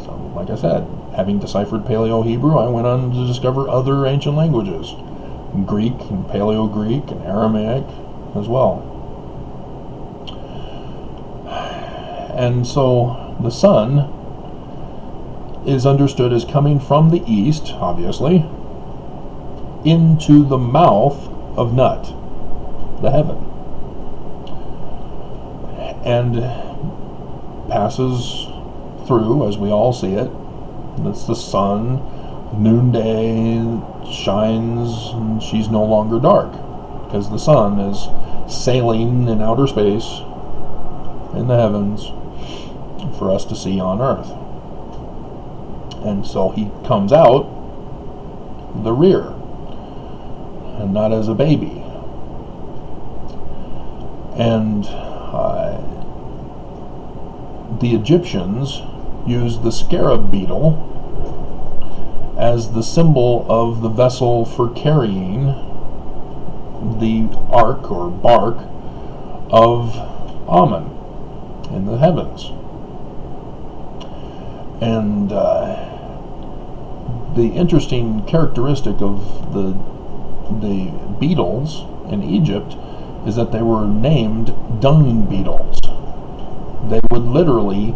So, like I said, having deciphered Paleo-Hebrew, I went on to discover other ancient languages. Greek and Paleo-Greek and Aramaic as well. And so the sun is understood as coming from the east, obviously, into the mouth of Nut, the heaven, and passes through, as we all see it. That's the sun, noonday, shines, and she's no longer dark, because the sun is sailing in outer space, in the heavens, for us to see on earth. And so he comes out the rear, and not as a baby. And the Egyptians used the scarab beetle as the symbol of the vessel for carrying the ark or bark of Amun in the heavens. And the interesting characteristic of the beetles in Egypt is that they were named dung beetles. They would literally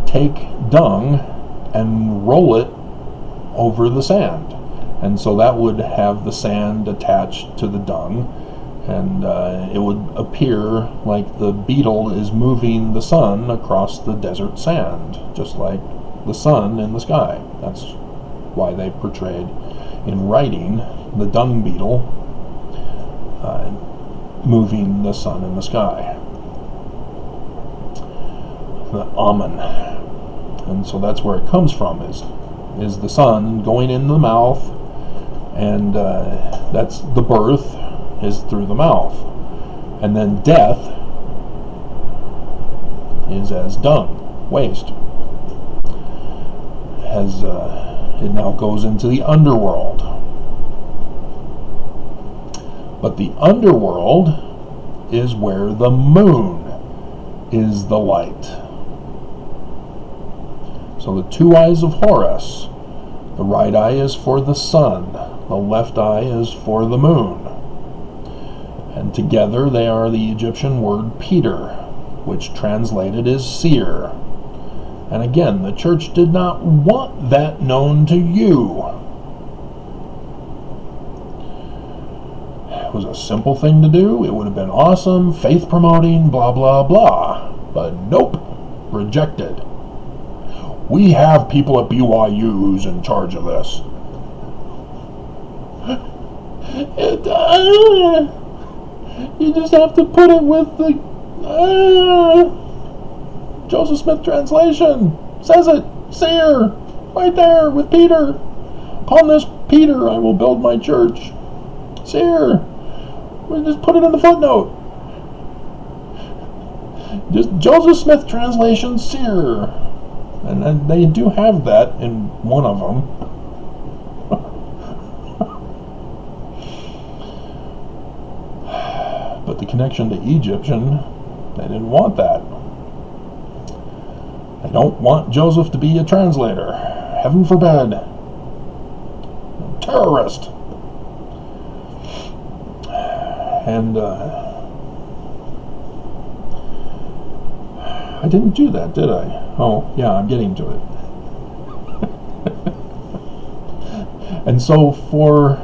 take dung and roll it over the sand, and so that would have the sand attached to the dung, and it would appear like the beetle is moving the sun across the desert sand, just like the sun in the sky. That's why they portrayed in writing the dung beetle moving the sun in the sky, the Amun. And so that's where it comes from, is the sun going in the mouth, and that's the birth is through the mouth, and then death is as dung, waste, as it now goes into the underworld. But the underworld is where the moon is the light. So the two eyes of Horus, the right eye is for the sun, the left eye is for the moon. And together they are the Egyptian word Peter, which translated is seer. And again, the church did not want that known to you. It was a simple thing to do. It would have been awesome, faith promoting, blah, blah, blah. But nope, rejected. We have people at BYU who's in charge of this. You just have to put it with the Joseph Smith translation. Says it, seer, right there with Peter. Upon this Peter I will build my church. Seer. We just put it in the footnote. Just Joseph Smith translation, seer. And they do have that in one of them. But the connection to Egyptian, they didn't want that. They don't want Joseph to be a translator. Heaven forbid. Terrorist. And I didn't do that, did I? Oh, yeah, I'm getting to it. And so for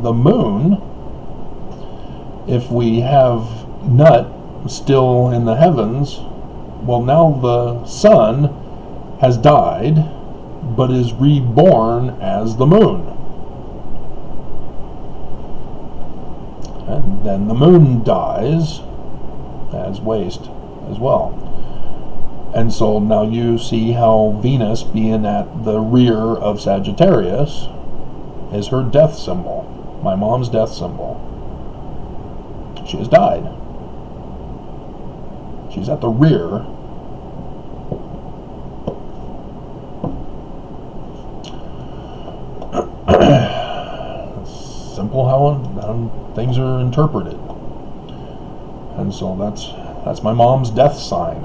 the moon, if we have Nut still in the heavens, well, now the sun has died, but is reborn as the moon. And then the moon dies as waste as well. And so now you see how Venus, being at the rear of Sagittarius, is her death symbol, my mom's death symbol. She has died. She's at the rear. It's simple how things are interpreted. And so that's my mom's death sign.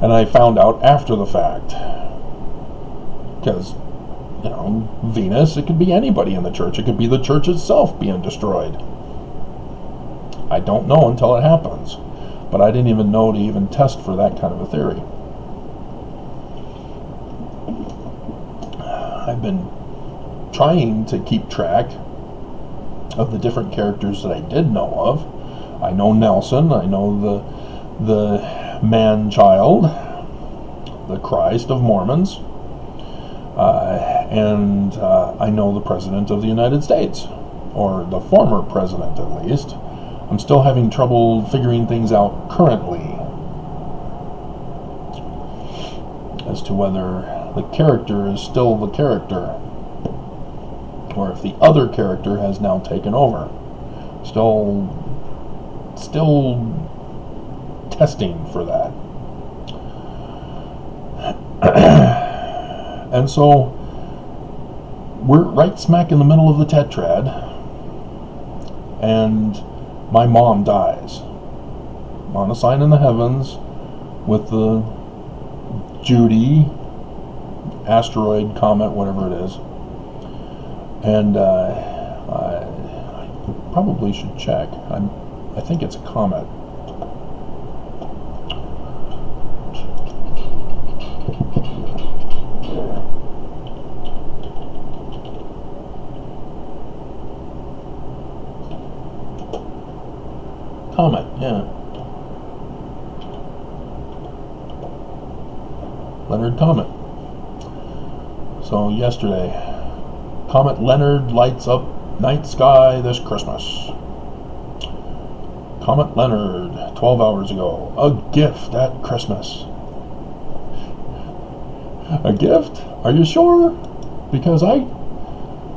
And I found out after the fact. Because, you know, Venus, it could be anybody in the church. It could be the church itself being destroyed. I don't know until it happens. But I didn't even know to even test for that kind of a theory. I've been trying to keep track of the different characters that I did know of. I know Nelson. I know the man-child, the Christ of Mormons. And I know the President of the United States, or the former president at least. I'm still having trouble figuring things out currently as to whether the character is still the character, or if the other character has now taken over. Still testing for that. And so we're right smack in the middle of the tetrad, and my mom dies on a sign in the heavens with the Judy asteroid, comet, whatever it is. And I probably should check. I think it's a comet. Comet, yeah. Leonard Comet. So yesterday, Comet Leonard lights up night sky this Christmas. Comet Leonard, 12 hours ago. A gift at Christmas. A gift? Are you sure? Because I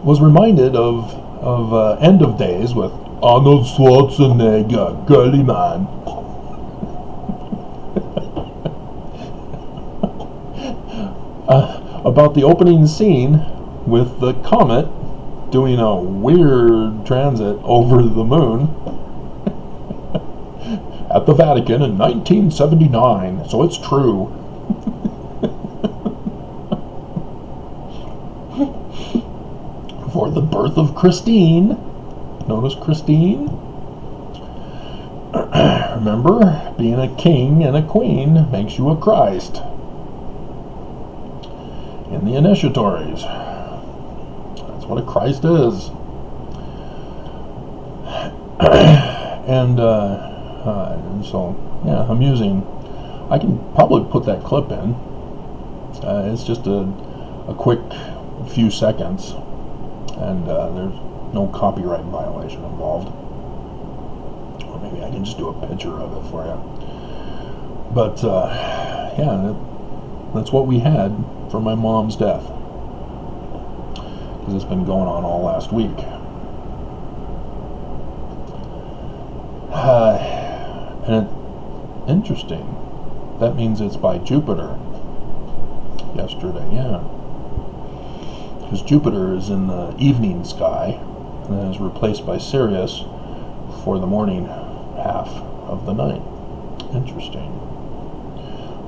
was reminded of End of Days with Arnold Schwarzenegger, girly man. About the opening scene with the comet doing a weird transit over the moon. at the Vatican in 1979, so it's true. For the birth of Christine. Notice Christine? Remember, being a king and a queen makes you a Christ. In the initiatories. That's what a Christ is. And so, yeah, amusing. I can probably put that clip in. It's just a quick few seconds, and there's no copyright violation involved. Or maybe I can just do a picture of it for you. But yeah, that's what we had for my mom's death, because it's been going on all last week. And interesting. That means it's by Jupiter. Yesterday, yeah. Because Jupiter is in the evening sky and is replaced by Sirius for the morning half of the night. Interesting.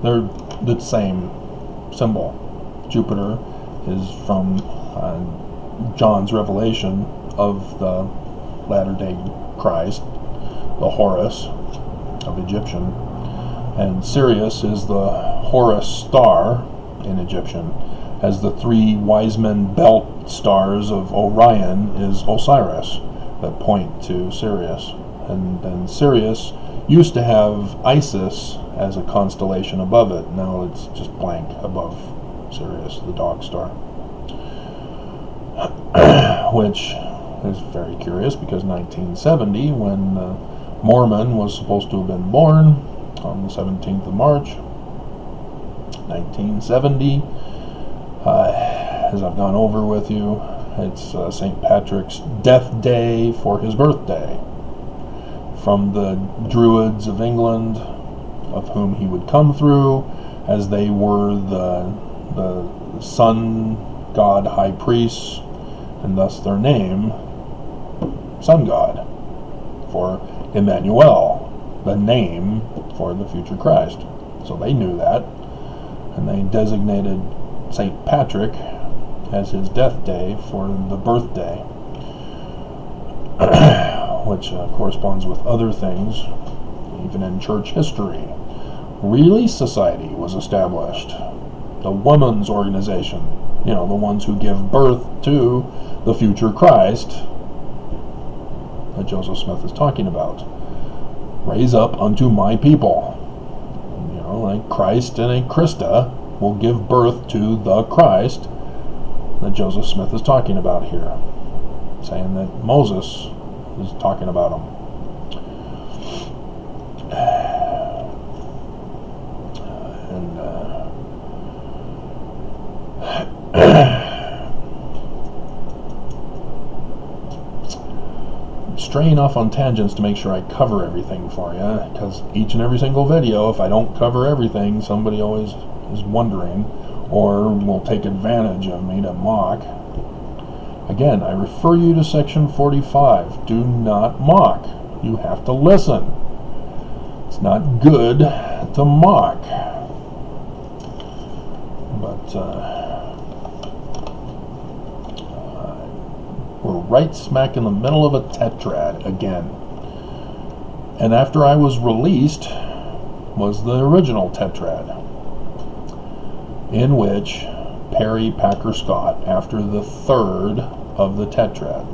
They're the same symbol. Jupiter is from John's revelation of the latter-day Christ, the Horus of Egyptian, and Sirius is the Horus star in Egyptian, as the three wise men belt stars of Orion is Osiris that point to Sirius, and Sirius used to have Isis as a constellation above it. Now it's just blank above Sirius, the dog star, which is very curious, because 1970, when Mormon was supposed to have been born on the 17th of March, 1970. As I've gone over with you, it's St. Patrick's death day for his birthday. From the Druids of England, of whom he would come through, as they were the sun god high priests, and thus their name, sun god, for Emmanuel, the name for the future Christ. So they knew that, and they designated St. Patrick as his death day for the birthday, which corresponds with other things, even in church history. Relief Society was established, the women's organization, the ones who give birth to the future Christ that Joseph Smith is talking about. Raise up unto my people. Like Christ and a Christa will give birth to the Christ that Joseph Smith is talking about here, saying that Moses is talking about him. Straying off on tangents to make sure I cover everything for you, because each and every single video, if I don't cover everything, somebody always is wondering, or will take advantage of me to mock. Again, I refer you to section 45. Do not mock. You have to listen. It's not good to mock. But we're right smack in the middle of a tetrad again. And after I was released was the original tetrad, in which Perry Packer Scott, after the third of the tetrad,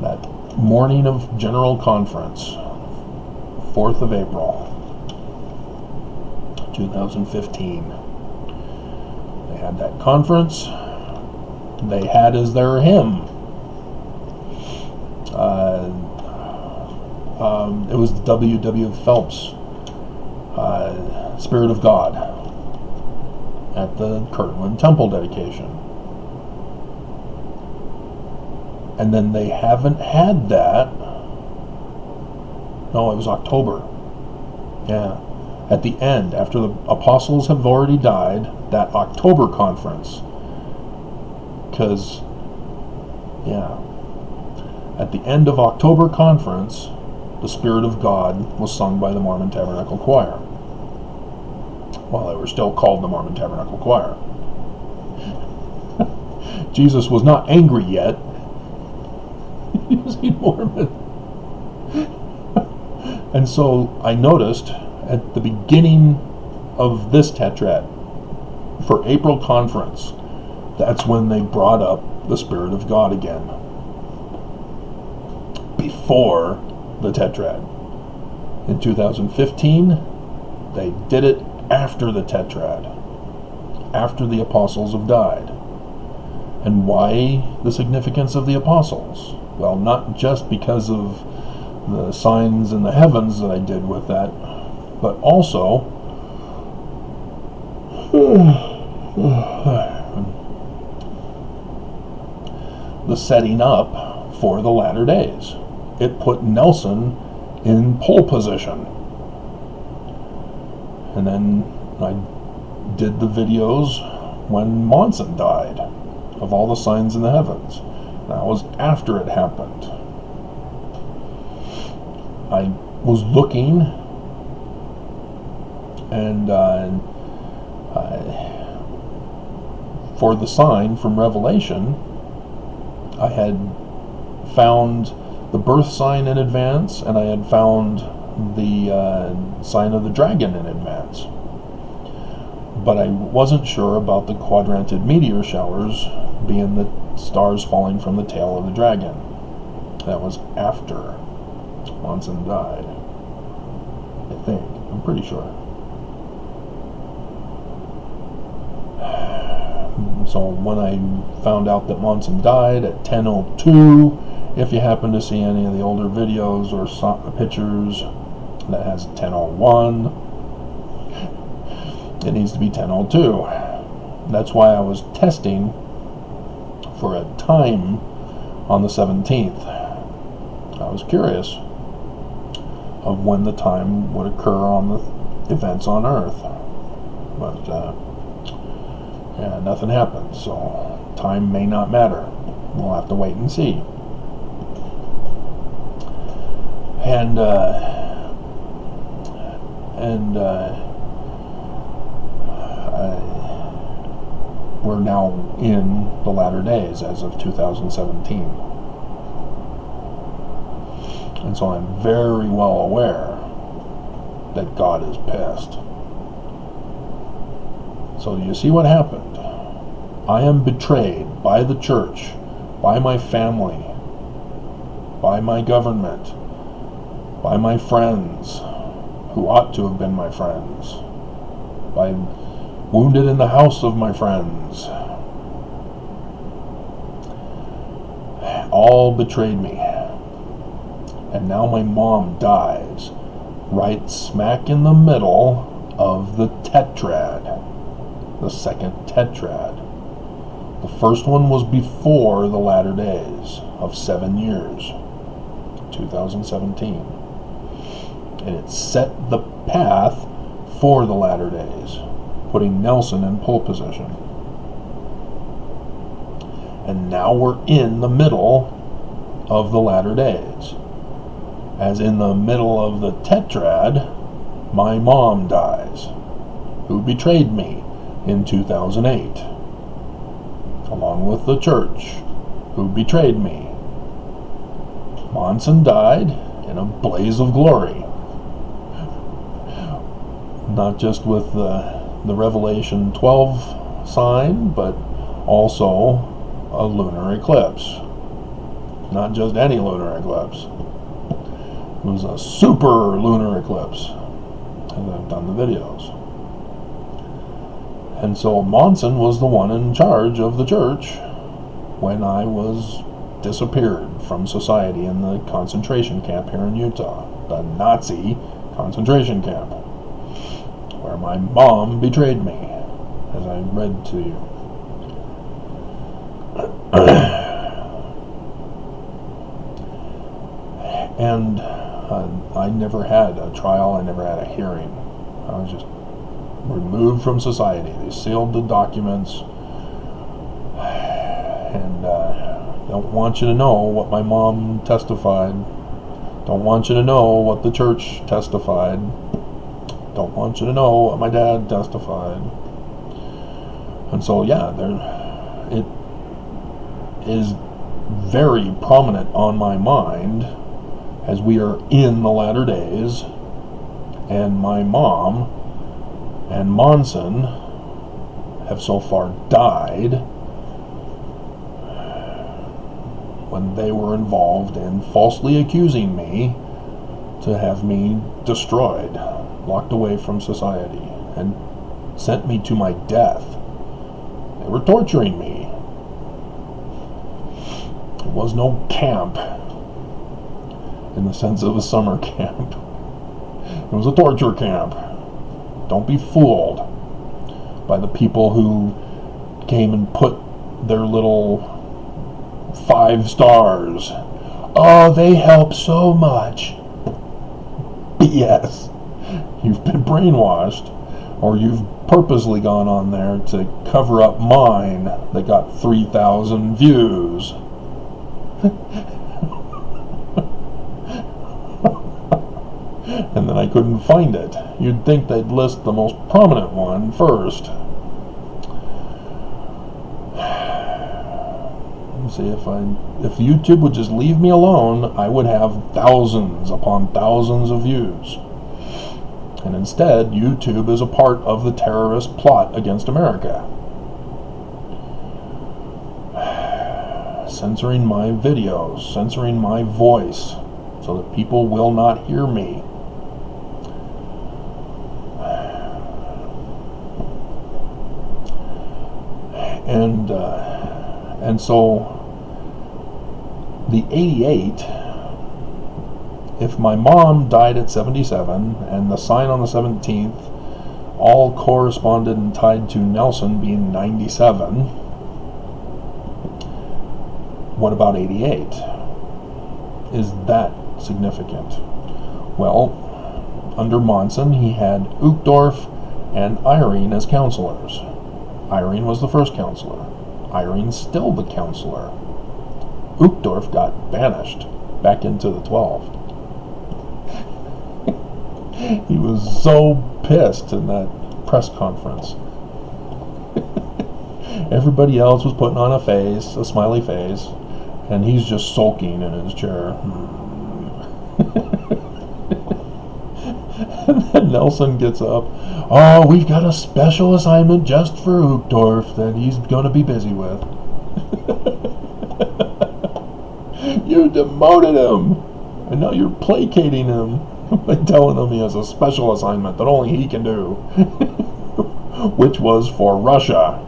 that morning of General Conference, 4th of April, 2015, they had that conference. They had as their hymn, it was W.W. Phelps, Spirit of God, at the Kirtland Temple dedication. And then they haven't had that. No, it was October. Yeah. At the end, after the apostles have already died, that October conference. Because, yeah, at the end of October conference, the Spirit of God was sung by the Mormon Tabernacle Choir. Well, they were still called the Mormon Tabernacle Choir. Jesus was not angry yet. Using Mormon. And so I noticed at the beginning of this tetrad, for April conference, that's when they brought up the Spirit of God again. Before the tetrad. In 2015, they did it after the tetrad, after the apostles have died. And why the significance of the apostles? Well, not just because of the signs in the heavens that I did with that, but also the setting up for the latter days. It put Nelson in pole position. And then I did the videos when Monson died, of all the signs in the heavens. That was after it happened. I was looking, and for the sign from Revelation, I had found the birth sign in advance, and I had found the sign of the dragon in advance. But I wasn't sure about the quadranted meteor showers being the stars falling from the tail of the dragon. That was after Monson died, I think. I'm pretty sure. So when I found out that Monson died at 10:02, if you happen to see any of the older videos or pictures that has 10:01, it needs to be 10:02. That's why I was testing for a time on the 17th. I was curious of when the time would occur on the events on Earth. But yeah, nothing happened, so time may not matter. We'll have to wait and see. And we're now in the latter days as of 2017. And so I'm very well aware that God is pissed. So you see what happened? I am betrayed by the church, by my family, by my government, by my friends, who ought to have been my friends, by wounded in the house of my friends. All betrayed me. And now my mom dies right smack in the middle of the tetrad, the second tetrad. The first one was before the latter days of 7 years, 2017. And it set the path for the latter days, putting Nelson in pole position. And now we're in the middle of the latter days. As in the middle of the tetrad, my mom dies, who betrayed me in 2008, along with the church, who betrayed me. Monson died in a blaze of glory. Not just with the Revelation 12 sign, but also a lunar eclipse. Not just any lunar eclipse. It was a super lunar eclipse, as I've done the videos. And so Monson was the one in charge of the church when I was disappeared from society in the concentration camp here in Utah, the Nazi concentration camp, where my mom betrayed me, as I read to you. And I never had a trial, I never had a hearing. I was just removed from society. They sealed the documents, and don't want you to know what my mom testified Don't want you to know what the church testified. Don't want you to know what my dad testified. And so, yeah, it is very prominent on my mind as we are in the latter days, and my mom and Monson have so far died when they were involved in falsely accusing me to have me destroyed, locked away from society, and sent me to my death. They were torturing me. It was no camp in the sense of a summer camp. It was a torture camp. Don't be fooled by the people who came and put their little 5 stars. Oh, they help so much. BS. You've been brainwashed, or you've purposely gone on there to cover up mine that got 3,000 views. And then I couldn't find it. You'd think they'd list the most prominent one first. Let's see, if YouTube would just leave me alone, I would have thousands upon thousands of views. And instead, YouTube is a part of the terrorist plot against America. Censoring my videos, censoring my voice, so that people will not hear me. And so the 88, if my mom died at 77 and the sign on the 17th all corresponded and tied to Nelson being 97, what about 88? Is that significant? Well, under Monson, he had Uchtdorf and Eyring as counselors. Eyring was the first counselor. Eyring's still the counselor. Uchtdorf got banished back into the 12. He was so pissed in that press conference. Everybody else was putting on a smiley face, and he's just sulking in his chair. And then Nelson gets up. Oh, we've got a special assignment just for Uchtdorf that he's going to be busy with. You demoted him, and now you're placating him by telling him he has a special assignment that only he can do, which was for Russia,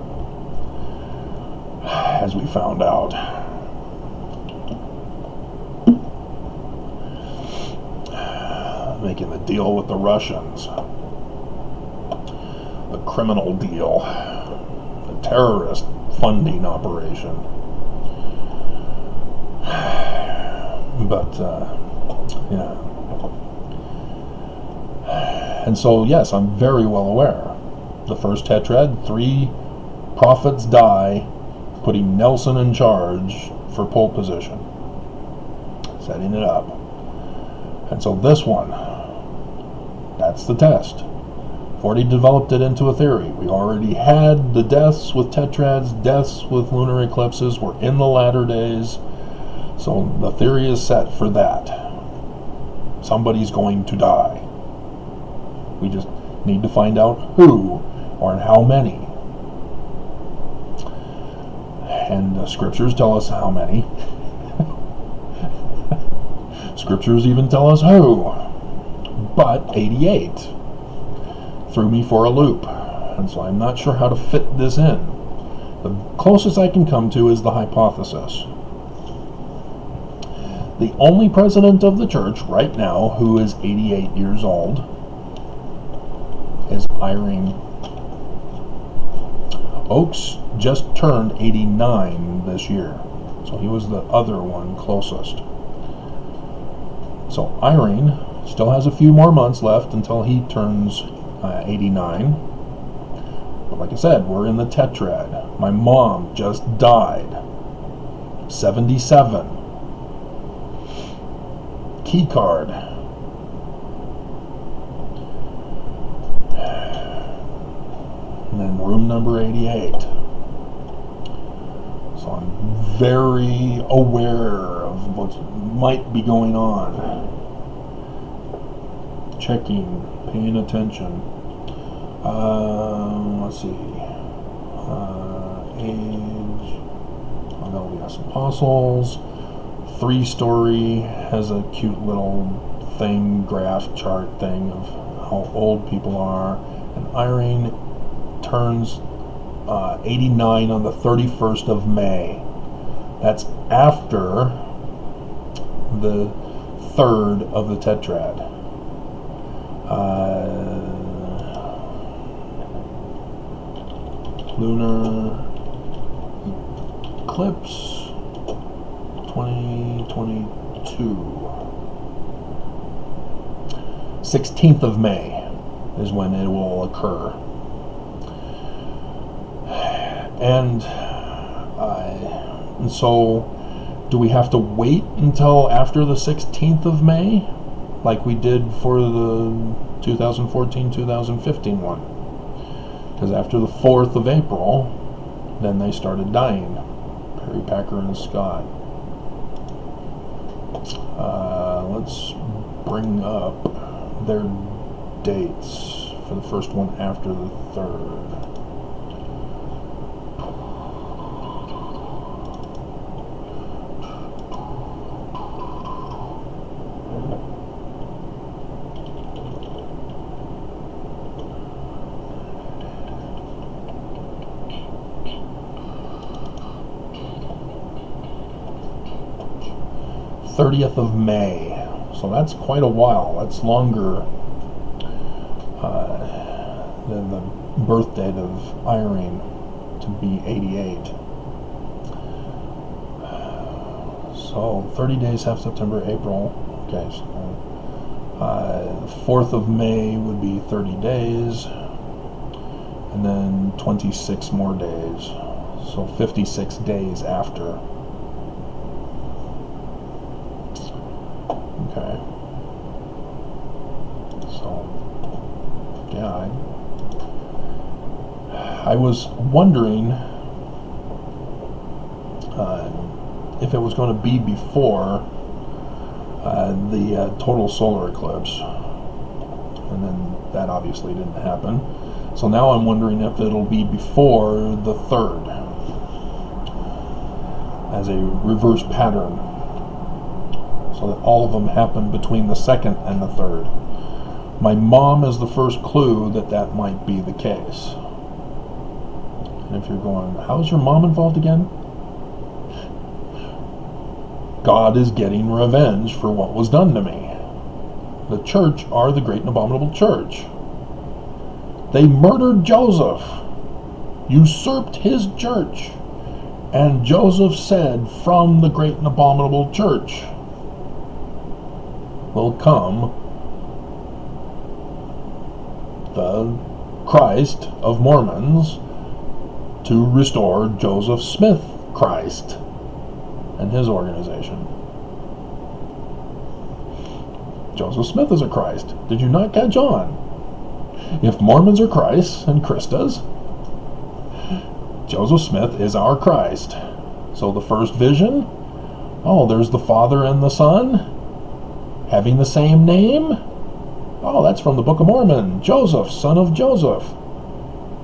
as we found out. Making the deal with the Russians. The criminal deal. The terrorist funding operation. But, yeah. And so, yes, I'm very well aware. The first tetrad, 3 prophets die, putting Nelson in charge for pole position. Setting it up. And so this one, that's the test. We've already developed it into a theory. We already had the deaths with tetrads, deaths with lunar eclipses. We're in the latter days. So the theory is set for that. Somebody's going to die. We just need to find out who or how many. And the scriptures tell us how many. Scriptures even tell us who. But 88 threw me for a loop. And so I'm not sure how to fit this in. The closest I can come to is the hypothesis. The only president of the church right now who is 88 years old is Eyring. Oakes just turned 89 this year. So he was the other one closest. So Eyring still has a few more months left until he turns 89. But like I said, we're in the tetrad. My mom just died. 77. key card. And then room number 88. So I'm very aware of what might be going on. Checking, paying attention. Let's see. Age. LDS Apostles. 3-story has a cute little thing, graph chart thing of how old people are. And Irene turns 89 on the 31st of May. That's after the third of the tetrad. Lunar eclipse 2022. 16th of May is when it will occur. And so do we have to wait until after the 16th of May like we did for the 2014-2015 one? Because after the 4th of April, then they started dying. Perry, Packer, and Scott. Let's bring up their dates for the first one after the 3rd. '30th of May. So that's quite a while. That's longer than the birth date of Irene to be 88. So 30 days, half September, April. Okay, so 4th of May would be 30 days, and then 26 more days. So 56 days after. Okay. So, yeah, I was wondering if it was going to be before the total solar eclipse, and then that obviously didn't happen. So now I'm wondering if it'll be before the 3rd, as a reverse pattern, so that all of them happen between the 2nd and the 3rd. My mom is the first clue that that might be the case. And if you're going, how's your mom involved again? God is getting revenge for what was done to me. The church are the great and abominable church. They murdered Joseph, usurped his church, and Joseph said, from the great and abominable church will come the Christ of Mormons to restore Joseph Smith Christ and his organization. Joseph Smith is a Christ. Did you not catch on? If Mormons are Christ and Christas, Joseph Smith is our Christ. So the first vision, oh, there's the Father and the Son having the same name. Oh, that's from the Book of Mormon. Joseph, son of Joseph.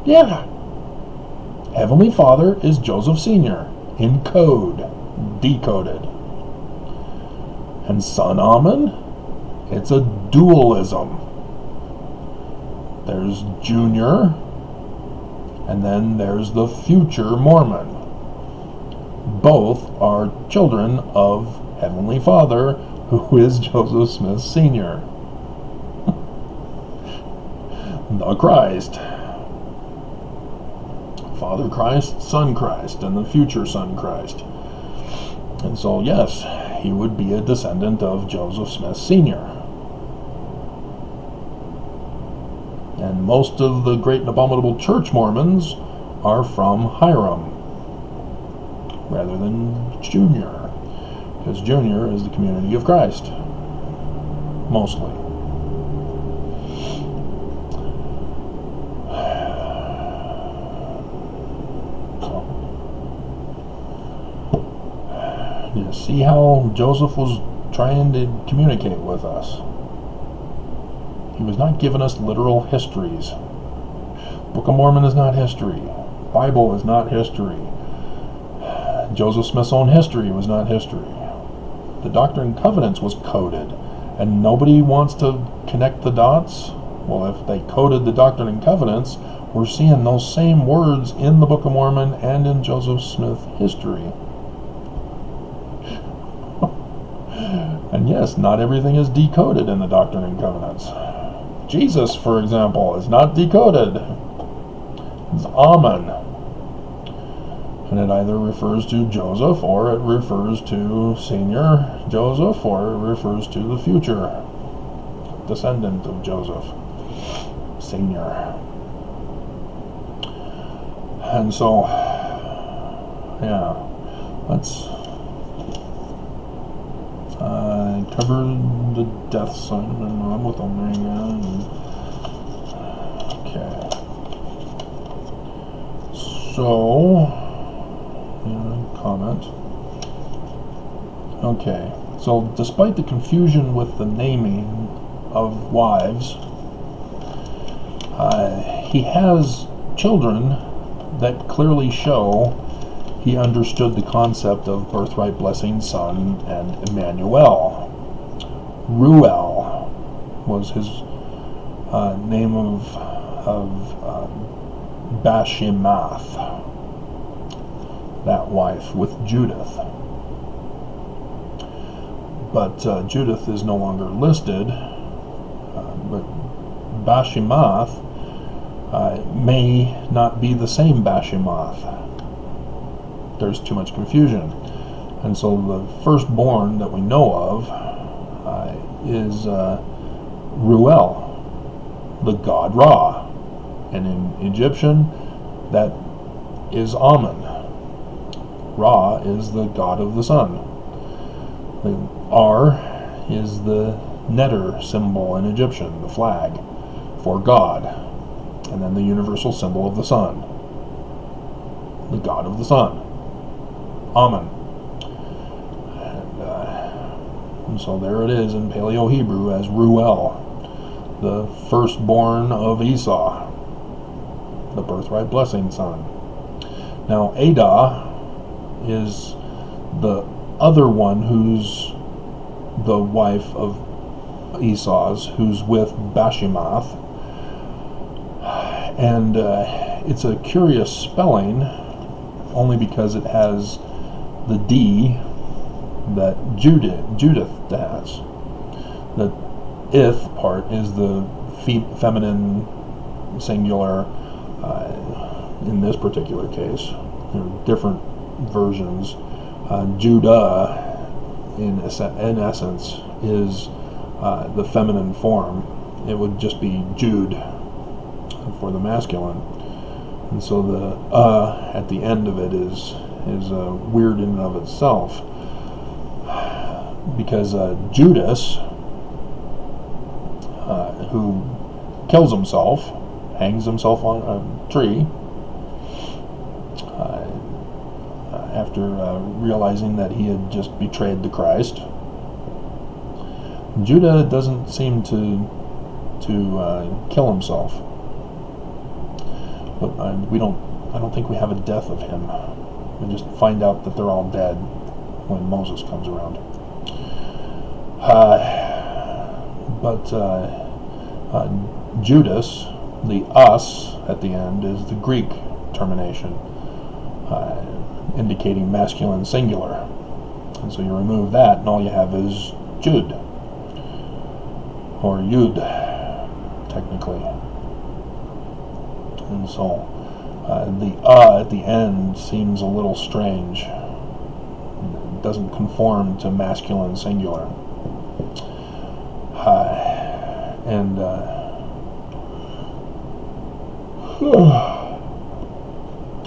Yeah. Heavenly Father is Joseph Sr. in code, decoded. And Son Amen, it's a dualism. There's Junior, and then there's the future Mormon. Both are children of Heavenly Father, who is Joseph Smith Sr. The Christ. Father Christ, Son Christ, and the future Son Christ. And so, yes, he would be a descendant of Joseph Smith Sr. And most of the great and abominable church Mormons are from Hiram rather than Junior, because Junior is the community of Christ. mostly. So, you see how Joseph was trying to communicate with us. He was not giving us literal histories. Book of Mormon is not history. Bible is not history. Joseph Smith's own history was not history. The Doctrine and Covenants was coded, and nobody wants to connect the dots. Well, if they coded the Doctrine and Covenants, we're seeing those same words in the Book of Mormon and in Joseph Smith history. And yes, not everything is decoded in the Doctrine and Covenants. Jesus, for example, is not decoded. It's Amen. And it either refers to Joseph, or it refers to Senior Joseph, or it refers to the future descendant of Joseph, Senior. And so, yeah, let's cover the death sign, and I'm with Omega. Okay. So, comment. Okay, so despite the confusion with the naming of wives, he has children that clearly show he understood the concept of birthright, blessing, son, and Emmanuel. Ruel was his name of Bashimath, that wife with Judith. But Judith is no longer listed, but Bashimath may not be the same Bashimath. There's too much confusion. And so the firstborn that we know of is Ruel, the god Ra. And in Egyptian, that is Amen. Ra is the god of the sun. The R is the netter symbol in Egyptian, the flag for God. And then the universal symbol of the sun, the god of the sun, Amen. And so there it is in Paleo-Hebrew as Ruel, the firstborn of Esau, the birthright blessing son. Now Ada is the other one who's the wife of Esau's, who's with Bashimath. And it's a curious spelling, only because it has the D that Judith has. The if part is the feminine singular in this particular case. There are different versions. Judah, in essence, is the feminine form. It would just be Jude for the masculine. And so the at the end of it is weird in and of itself, because Judas, who kills himself, hangs himself on a tree after realizing that he had just betrayed the Christ. Judah doesn't seem to kill himself, but I don't think we have a death of him. We just find out that they're all dead when Moses comes around. But Judas, the us at the end, is the Greek termination, indicating masculine singular. And so you remove that, and all you have is Jude, or Yud, technically. And so the at the end seems a little strange. It doesn't conform to masculine singular.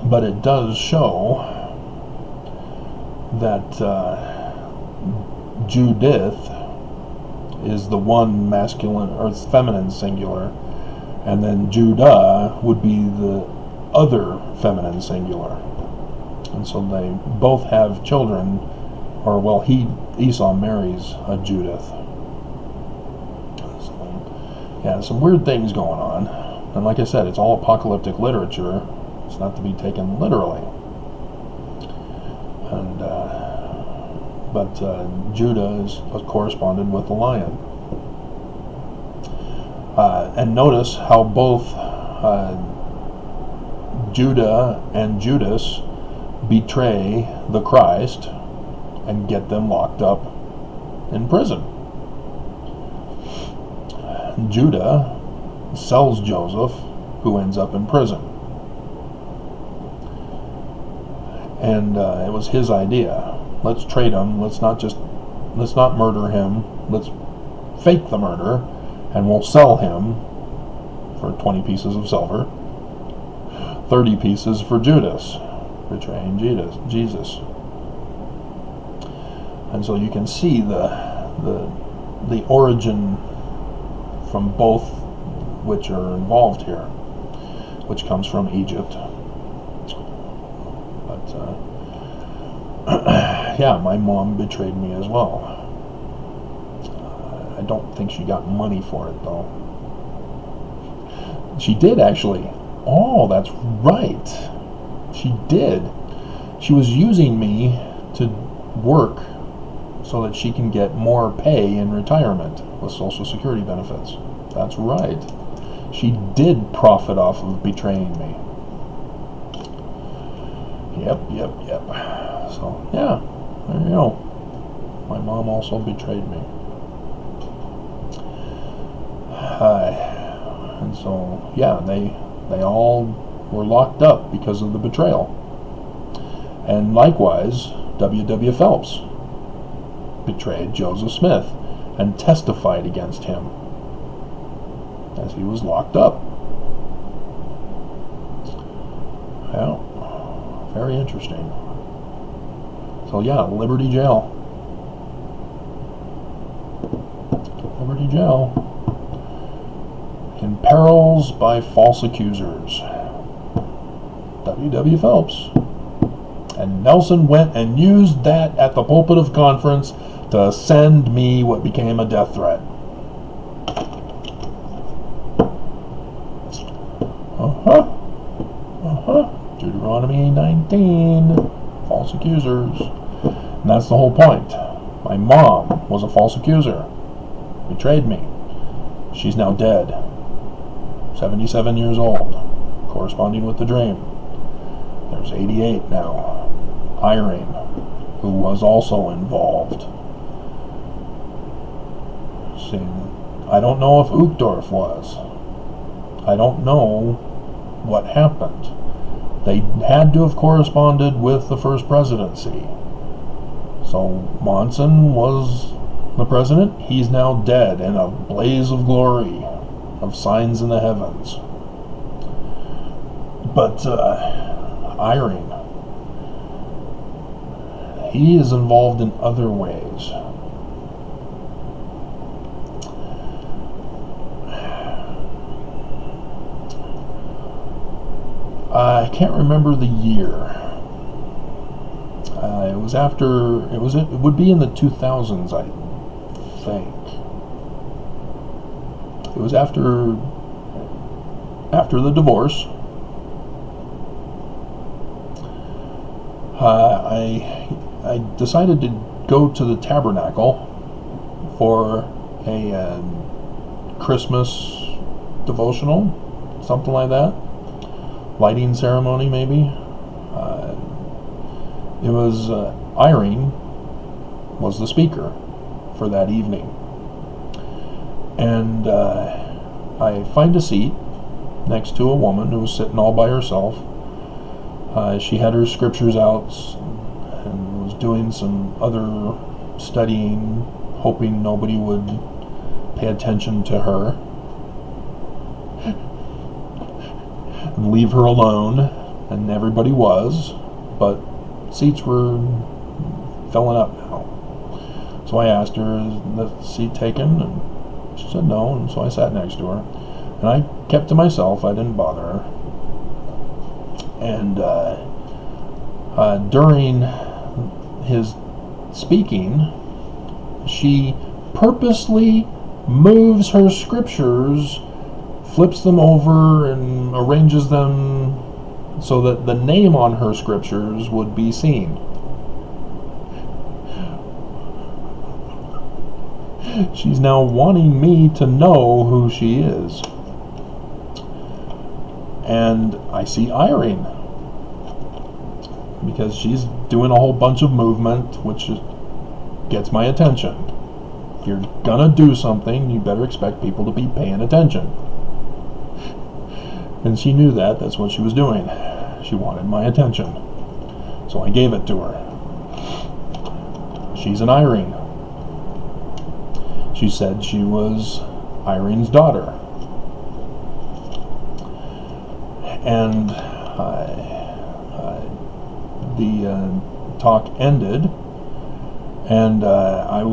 But it does show that Judith is the one masculine or feminine singular, and then Judah would be the other feminine singular. And so they both have children, or well, Esau marries a Judith. So, yeah, some weird things going on. And like I said, it's all apocalyptic literature. It's not to be taken literally. And but Judah is corresponded with the lion. And notice how both Judah and Judas betray the Christ and get them locked up in prison. Judah sells Joseph, who ends up in prison. And it was his idea. Let's trade him. Let's not murder him. Let's fake the murder, and we'll sell him for 20 pieces of silver, 30 pieces for Judas, betraying Jesus. And so you can see the origin from both which are involved here, which comes from Egypt. But yeah, my mom betrayed me as well. I don't think she got money for it, though. She did, actually. Oh, that's right. She did. She was using me to work so that she can get more pay in retirement with Social Security benefits. That's right. She did profit off of betraying me. Yep. So, yeah, there you go. My mom also betrayed me. And so, yeah, they all were locked up because of the betrayal. And likewise, W.W. Phelps betrayed Joseph Smith and testified against him as he was locked up. Well, very interesting. So yeah, Liberty Jail. Liberty Jail. In perils by false accusers. W.W. Phelps. And Nelson went and used that at the pulpit of conference to send me what became a death threat. Deuteronomy 19. False accusers. And that's the whole point. My mom was a false accuser. Betrayed me. She's now dead. 77 years old. Corresponding with the dream. There's 88 now. Irene, who was also involved. See, I don't know if Uchtdorf was. I don't know what happened. They had to have corresponded with the first presidency. So Monson was the president. He's now dead in a blaze of glory, of signs in the heavens. But Irene, he is involved in other ways. I can't remember the year. It would be in the 2000s, I think. It was after the divorce. I decided to go to the Tabernacle for a Christmas devotional, something like that. Lighting ceremony, maybe. It was Irene was the speaker for that evening, and I find a seat next to a woman who was sitting all by herself. She had her scriptures out and was doing some other studying, hoping nobody would pay attention to her and leave her alone, and everybody was, but seats were filling up now. So I asked her, is the seat taken? And she said no, and so I sat next to her. And I kept to myself. I didn't bother her. And during his speaking, she purposely moves her scriptures, flips them over, and arranges them so that the name on her scriptures would be seen. She's now wanting me to know who she is. And I see Irene, because she's doing a whole bunch of movement, which gets my attention. If you're gonna do something, you better expect people to be paying attention. And she knew that. That's what she was doing. She wanted my attention. So I gave it to her. She's an Irene. She said she was Irene's daughter. And the talk ended, and I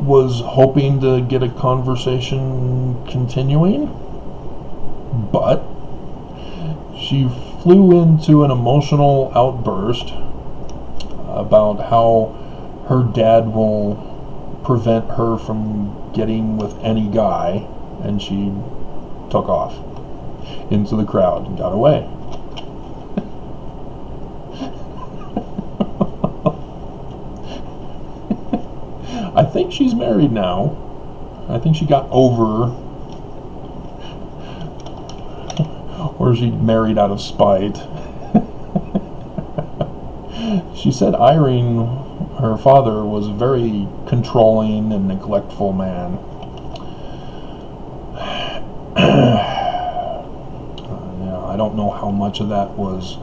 was hoping to get a conversation continuing, but she flew into an emotional outburst about how her dad will prevent her from getting with any guy, and she took off into the crowd and got away. I think she's married now. I think she got over, or she married out of spite. She said Irene, her father, was a very controlling and neglectful man. I don't know how much of that was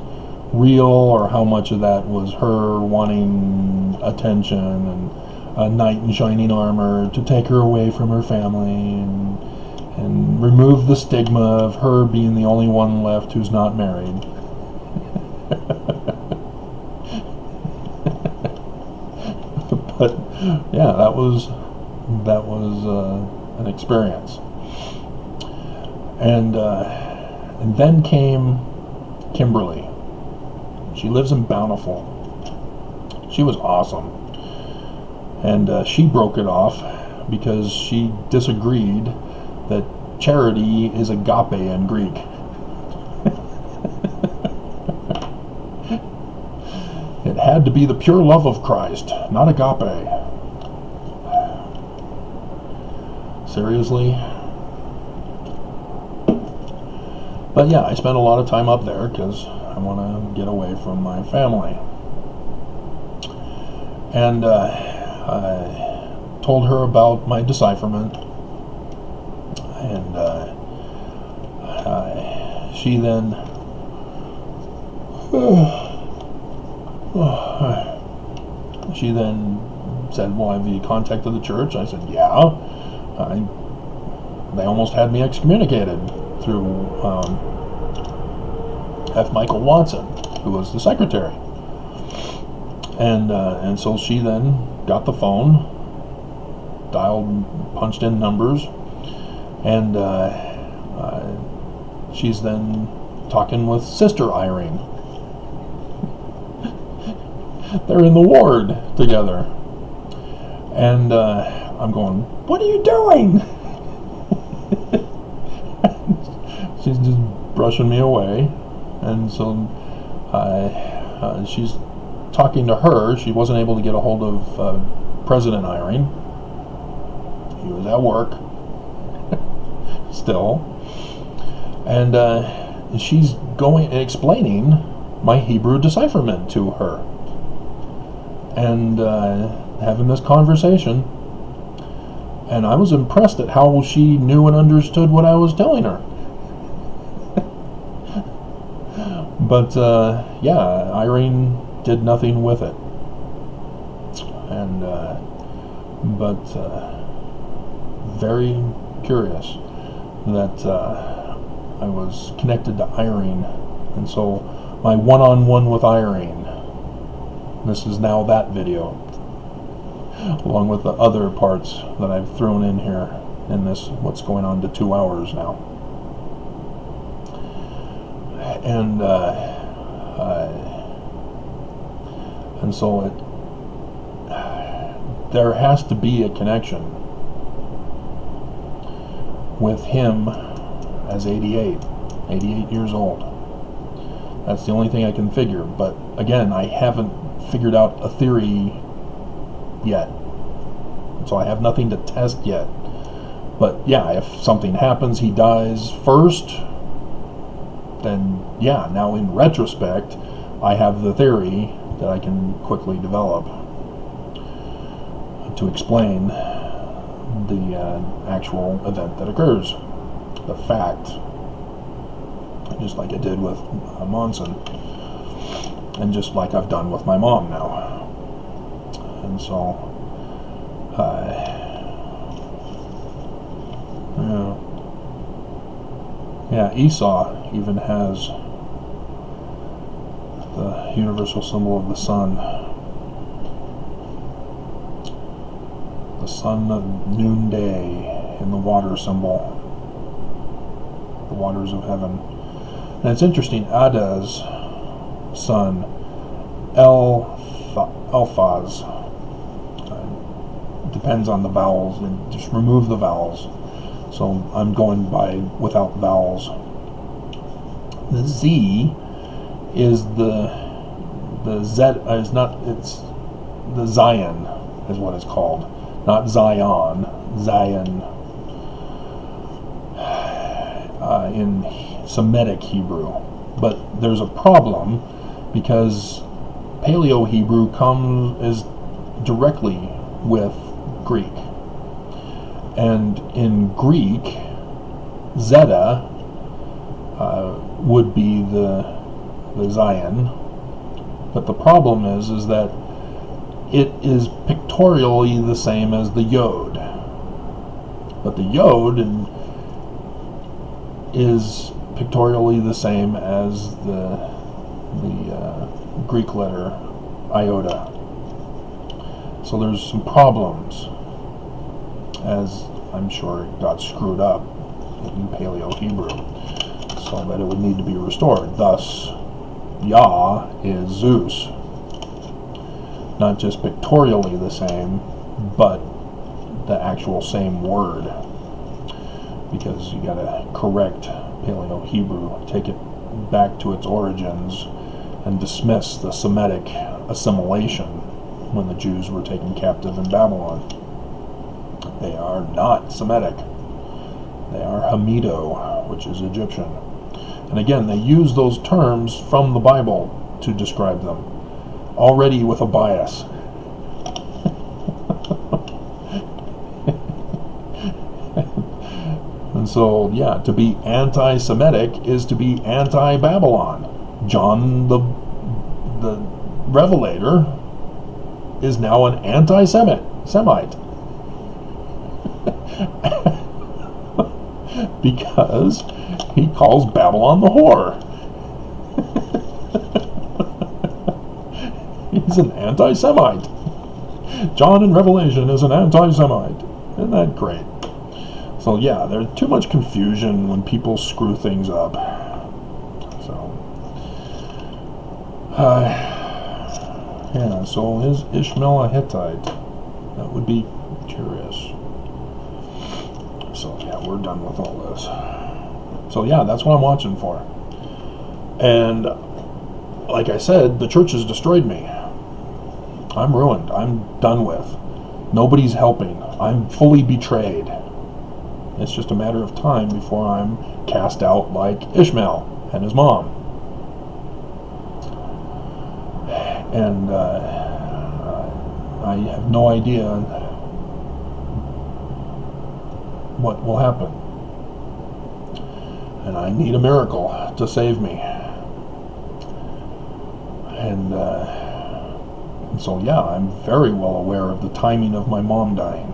real or how much of that was her wanting attention and a knight in shining armor to take her away from her family and remove the stigma of her being the only one left who's not married. But yeah, that was an experience. And then came Kimberly. She lives in Bountiful. She was awesome. And she broke it off because she disagreed that charity is agape in Greek. It had to be the pure love of Christ, not agape. Seriously? But yeah, I spent a lot of time up there because I want to get away from my family. And I told her about my decipherment, and she then said, well, have you contacted the church? I said, yeah. They almost had me excommunicated through F. Michael Watson, who was the secretary. And so she then got the phone, punched in numbers, and she's then talking with Sister Irene. They're in the ward together. And I'm going, what are you doing? She's just brushing me away. And so she's talking to her. She wasn't able to get a hold of President Irene. He was at work still. And she's going and explaining my Hebrew decipherment to her. And having this conversation. And I was impressed at how she knew and understood what I was telling her. But yeah, Irene did nothing with it. And but very curious that I was connected to Irene, and so my one-on-one with Irene. This is now that video. along with the other parts that I've thrown in here in this, what's going on to 2 hours now. And so there has to be a connection with him as 88 years old. That's the only thing I can figure. But again, I haven't figured out a theory yet, so I have nothing to test yet. But yeah, if something happens, he dies first, then yeah, now in retrospect, I have the theory that I can quickly develop to explain the actual event that occurs, the fact, just like I did with Monson, and just like I've done with my mom now. And so, yeah, Esau even has the universal symbol of the sun. The sun of noonday in the water symbol. The waters of heaven. And it's interesting, Ada's son, Eliphaz, depends on the vowels, and just remove the vowels. So I'm going by without vowels. The Z is the Z is not, it's the Zion is what it's called, not Zion, Zion in Semitic Hebrew. But there's a problem because Paleo Hebrew is directly with Greek, and in Greek, Zeta would be the Zion. But the problem is that it is pictorially the same as the Yod. But the Yod is pictorially the same as the Greek letter iota. So there's some problems, as I'm sure it got screwed up in Paleo Hebrew, so that it would need to be restored. Thus, Yah is Zeus. Not just pictorially the same, but the actual same word. Because you gotta correct Paleo Hebrew, take it back to its origins, and dismiss the Semitic assimilation when the Jews were taken captive in Babylon. They are not Semitic. They are Hamido, which is Egyptian. And again, they use those terms from the Bible to describe them, already with a bias. And so, yeah, to be anti-Semitic is to be anti-Babylon. John the Revelator is now an anti-Semite. Because he calls Babylon the whore. He's an anti-Semite. John in Revelation is an anti-Semite. Isn't that great? So yeah, there's too much confusion when people screw things up. So, yeah, so is Ishmael a Hittite? That would be curious. So yeah, we're done with all this. So yeah, that's what I'm watching for. And like I said, the church has destroyed me. I'm ruined. I'm done with. Nobody's helping. I'm fully betrayed. It's just a matter of time before I'm cast out like Ishmael and his mom. And I have no idea what will happen. And I need a miracle to save me. And so yeah, I'm very well aware of the timing of my mom dying.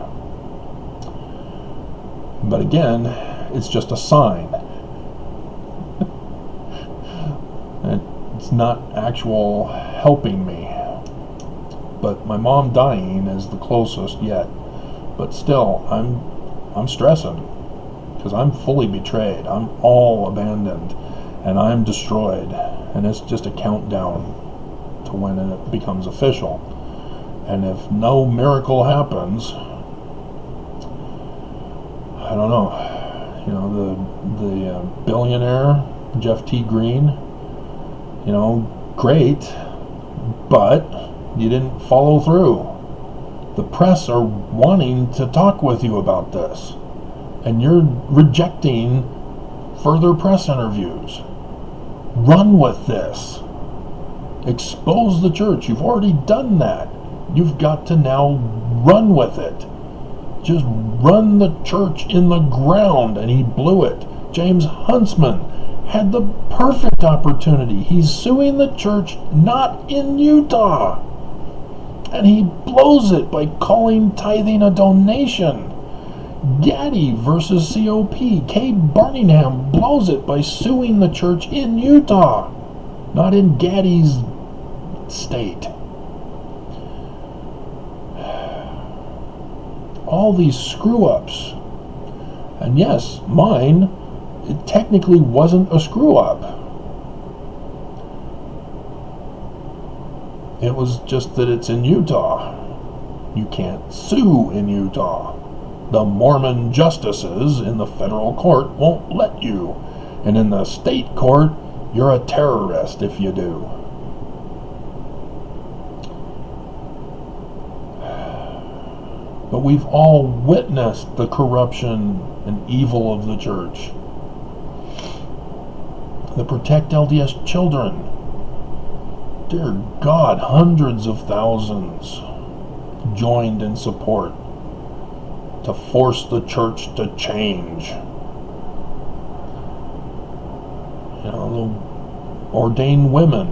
But again, it's just a sign. It's not actual helping me. but my mom dying is the closest yet. But still, I'm stressing because I'm fully betrayed. I'm all abandoned, and I'm destroyed. And it's just a countdown to when it becomes official. And if no miracle happens, I don't know. You know, the billionaire Jeff T. Green. You know, great, but you didn't follow through. The press are wanting to talk with you about this, and you're rejecting further press interviews. Run with this. Expose the church. You've already done that. You've got to now run with it. Just run the church in the ground, and he blew it. James Huntsman had the perfect opportunity. He's suing the church not in Utah, and he blows it by calling tithing a donation. Gaddy versus COP. Kay Barningham blows it by suing the church in Utah, not in Gaddy's state. All these screw-ups. And yes, mine, it technically wasn't a screw-up. It was just that it's in Utah. You can't sue in Utah. The Mormon justices in the federal court won't let you. And in the state court, you're a terrorist if you do. But we've all witnessed the corruption and evil of the church. The Protect LDS Children. Dear God, hundreds of thousands joined in support to force the church to change. You know, the ordained women,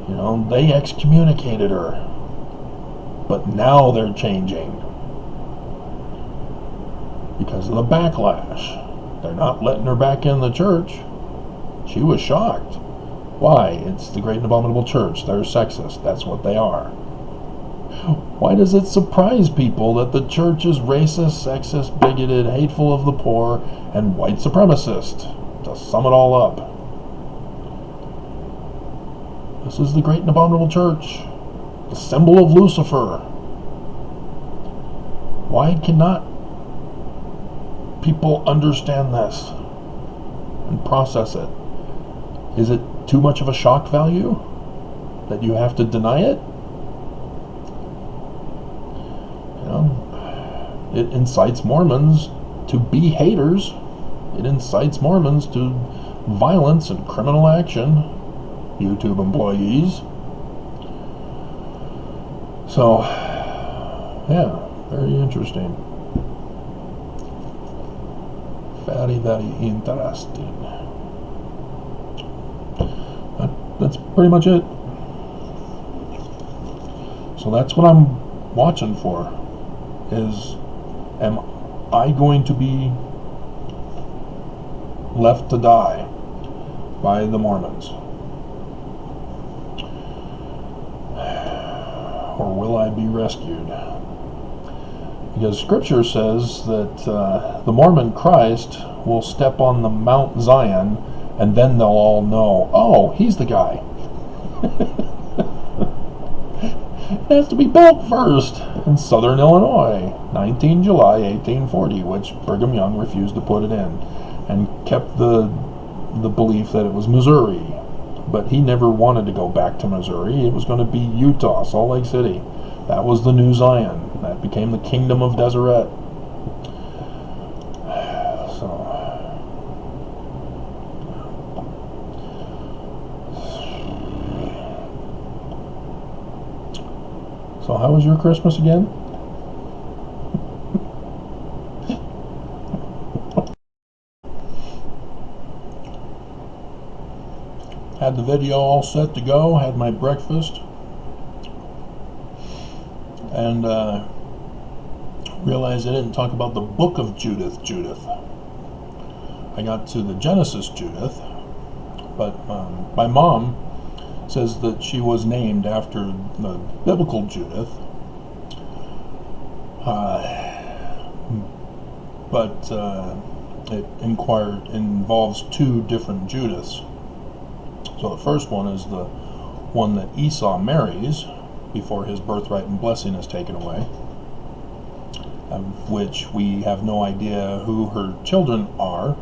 you know, they excommunicated her. But now they're changing because of the backlash. They're not letting her back in the church. She was shocked. Why? It's the Great and Abominable Church. They're sexist. That's what they are. Why does it surprise people that the church is racist, sexist, bigoted, hateful of the poor, and white supremacist? To sum it all up. This is the Great and Abominable Church. The symbol of Lucifer. Why cannot people understand this and process it? Is it too much of a shock value that you have to deny it? You know, it incites Mormons to be haters. It incites Mormons to violence and criminal action. YouTube employees. So, yeah, very interesting. Very, very interesting. That's pretty much it. So that's what I'm watching for. Is, am I going to be left to die by the Mormons? Or will I be rescued? Because Scripture says that the Mormon Christ will step on the Mount Zion, and then they'll all know, oh, he's the guy. It has to be built first in Southern Illinois, 19 July 1840, which Brigham Young refused to put it in, and kept the belief that it was Missouri. But he never wanted to go back to Missouri. It was going to be Utah, Salt Lake City. That was the new Zion. That became the Kingdom of Deseret. So how was your Christmas again? Had the video all set to go, had my breakfast, and realized I didn't talk about the book of Judith. I got to the Genesis Judith, but my mom says that she was named after the biblical Judith, but it involves two different Judiths. So the first one is the one that Esau marries before his birthright and blessing is taken away, of which we have no idea who her children are,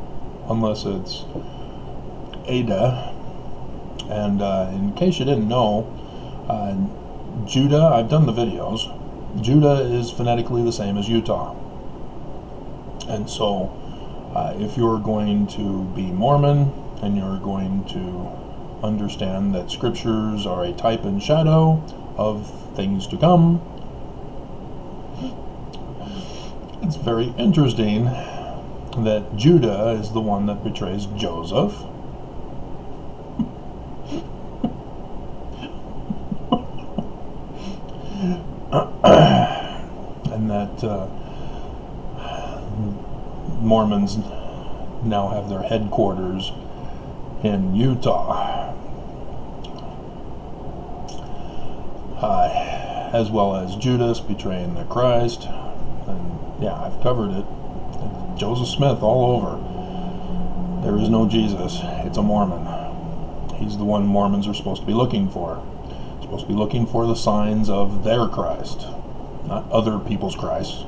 unless it's Ada. And in case you didn't know, Judah, I've done the videos, Judah is phonetically the same as Utah. And so if you're going to be Mormon and you're going to understand that scriptures are a type and shadow of things to come, it's very interesting that Judah is the one that betrays Joseph. And that Mormons now have their headquarters in Utah, as well as Judas betraying the Christ. And yeah, I've covered it. Joseph Smith all over. There is no Jesus. It's a Mormon. He's the one Mormons are supposed to be looking for. Supposed to be looking for the signs of their Christ, not other people's Christ.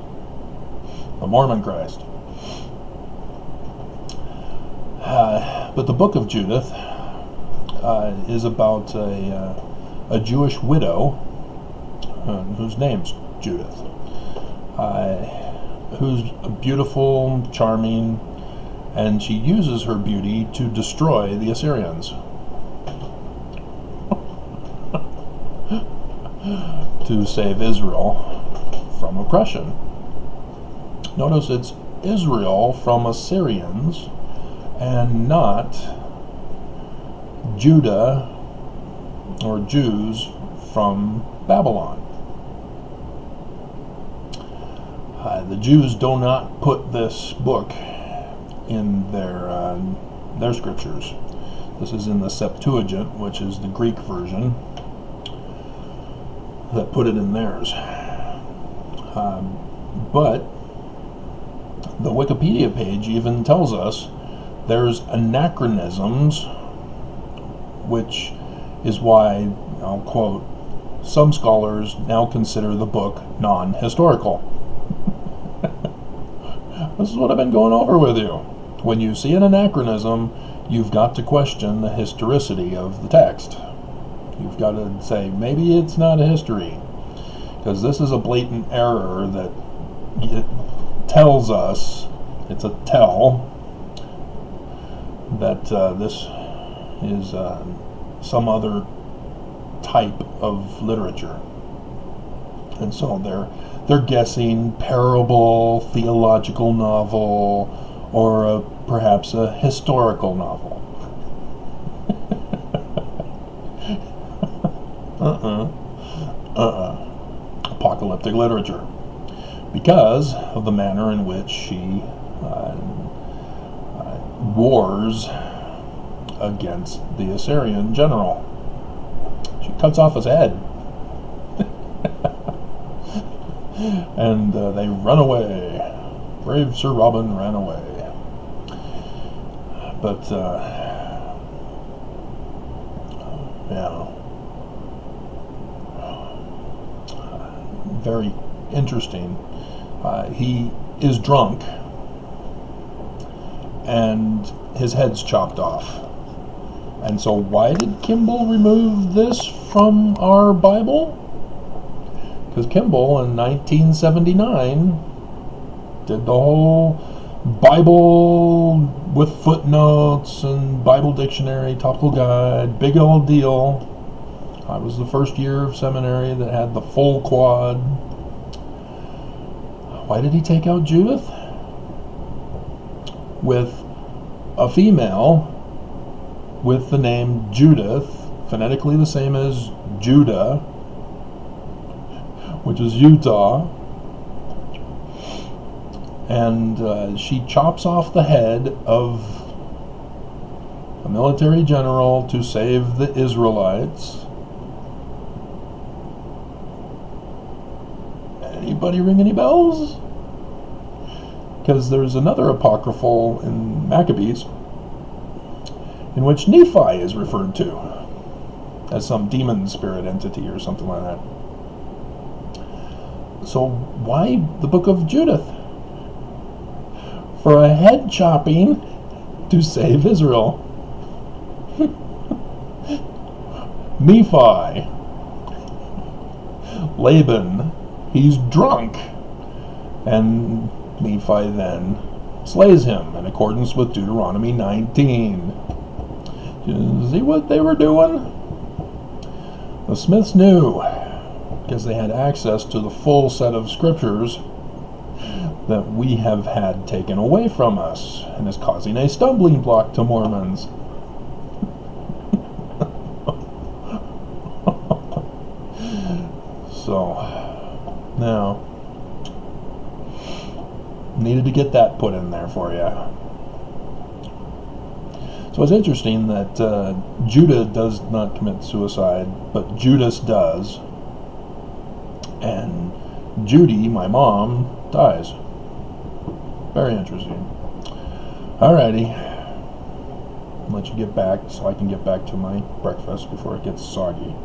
The Mormon Christ. But the book of Judith is about a Jewish widow whose name's Judith, who's beautiful, charming, and she uses her beauty to destroy the Assyrians, to save Israel from oppression. Notice it's Israel from Assyrians and not Judah or Jews from Babylon. The Jews do not put this book in their scriptures. This is in the Septuagint, which is the Greek version, that put it in theirs. But the Wikipedia page even tells us there's anachronisms, which is why, I'll quote, some scholars now consider the book non-historical. This is what I've been going over with you. When you see an anachronism, you've got to question the historicity of the text. You've got to say, maybe it's not a history, because this is a blatant error that it tells us, it's a tell, that this is some other type of literature. And so they're guessing parable, theological novel, or perhaps a historical novel. Apocalyptic literature, because of the manner in which she wars against the Assyrian general. She cuts off his head. And they run away. Brave Sir Robin ran away. But, yeah. Very interesting. He is drunk, and his head's chopped off. And so why did Kimball remove this from our Bible? Because Kimball in 1979 did the whole Bible with footnotes and Bible dictionary, topical guide, big old deal. I was the first year of seminary that had the full quad. Why did he take out Judith? With a female with the name Judith, phonetically the same as Judah, which is Utah, and she chops off the head of a military general to save the Israelites. Anybody ring any bells? Because there's another apocryphal in Maccabees in which Nephi is referred to as some demon spirit entity or something like that. So why the book of Judith? For a head chopping to save Israel. Nephi. Laban, he's drunk. And Nephi then slays him in accordance with Deuteronomy 19. You see what they were doing? The Smiths knew, because they had access to the full set of scriptures that we have had taken away from us, and is causing a stumbling block to Mormons. So, now, needed to get that put in there for you. So it's interesting that Judah does not commit suicide, but Judas does. And Judy, my mom, dies. Very interesting. Alrighty. I'll let you get back so I can get back to my breakfast before it gets soggy.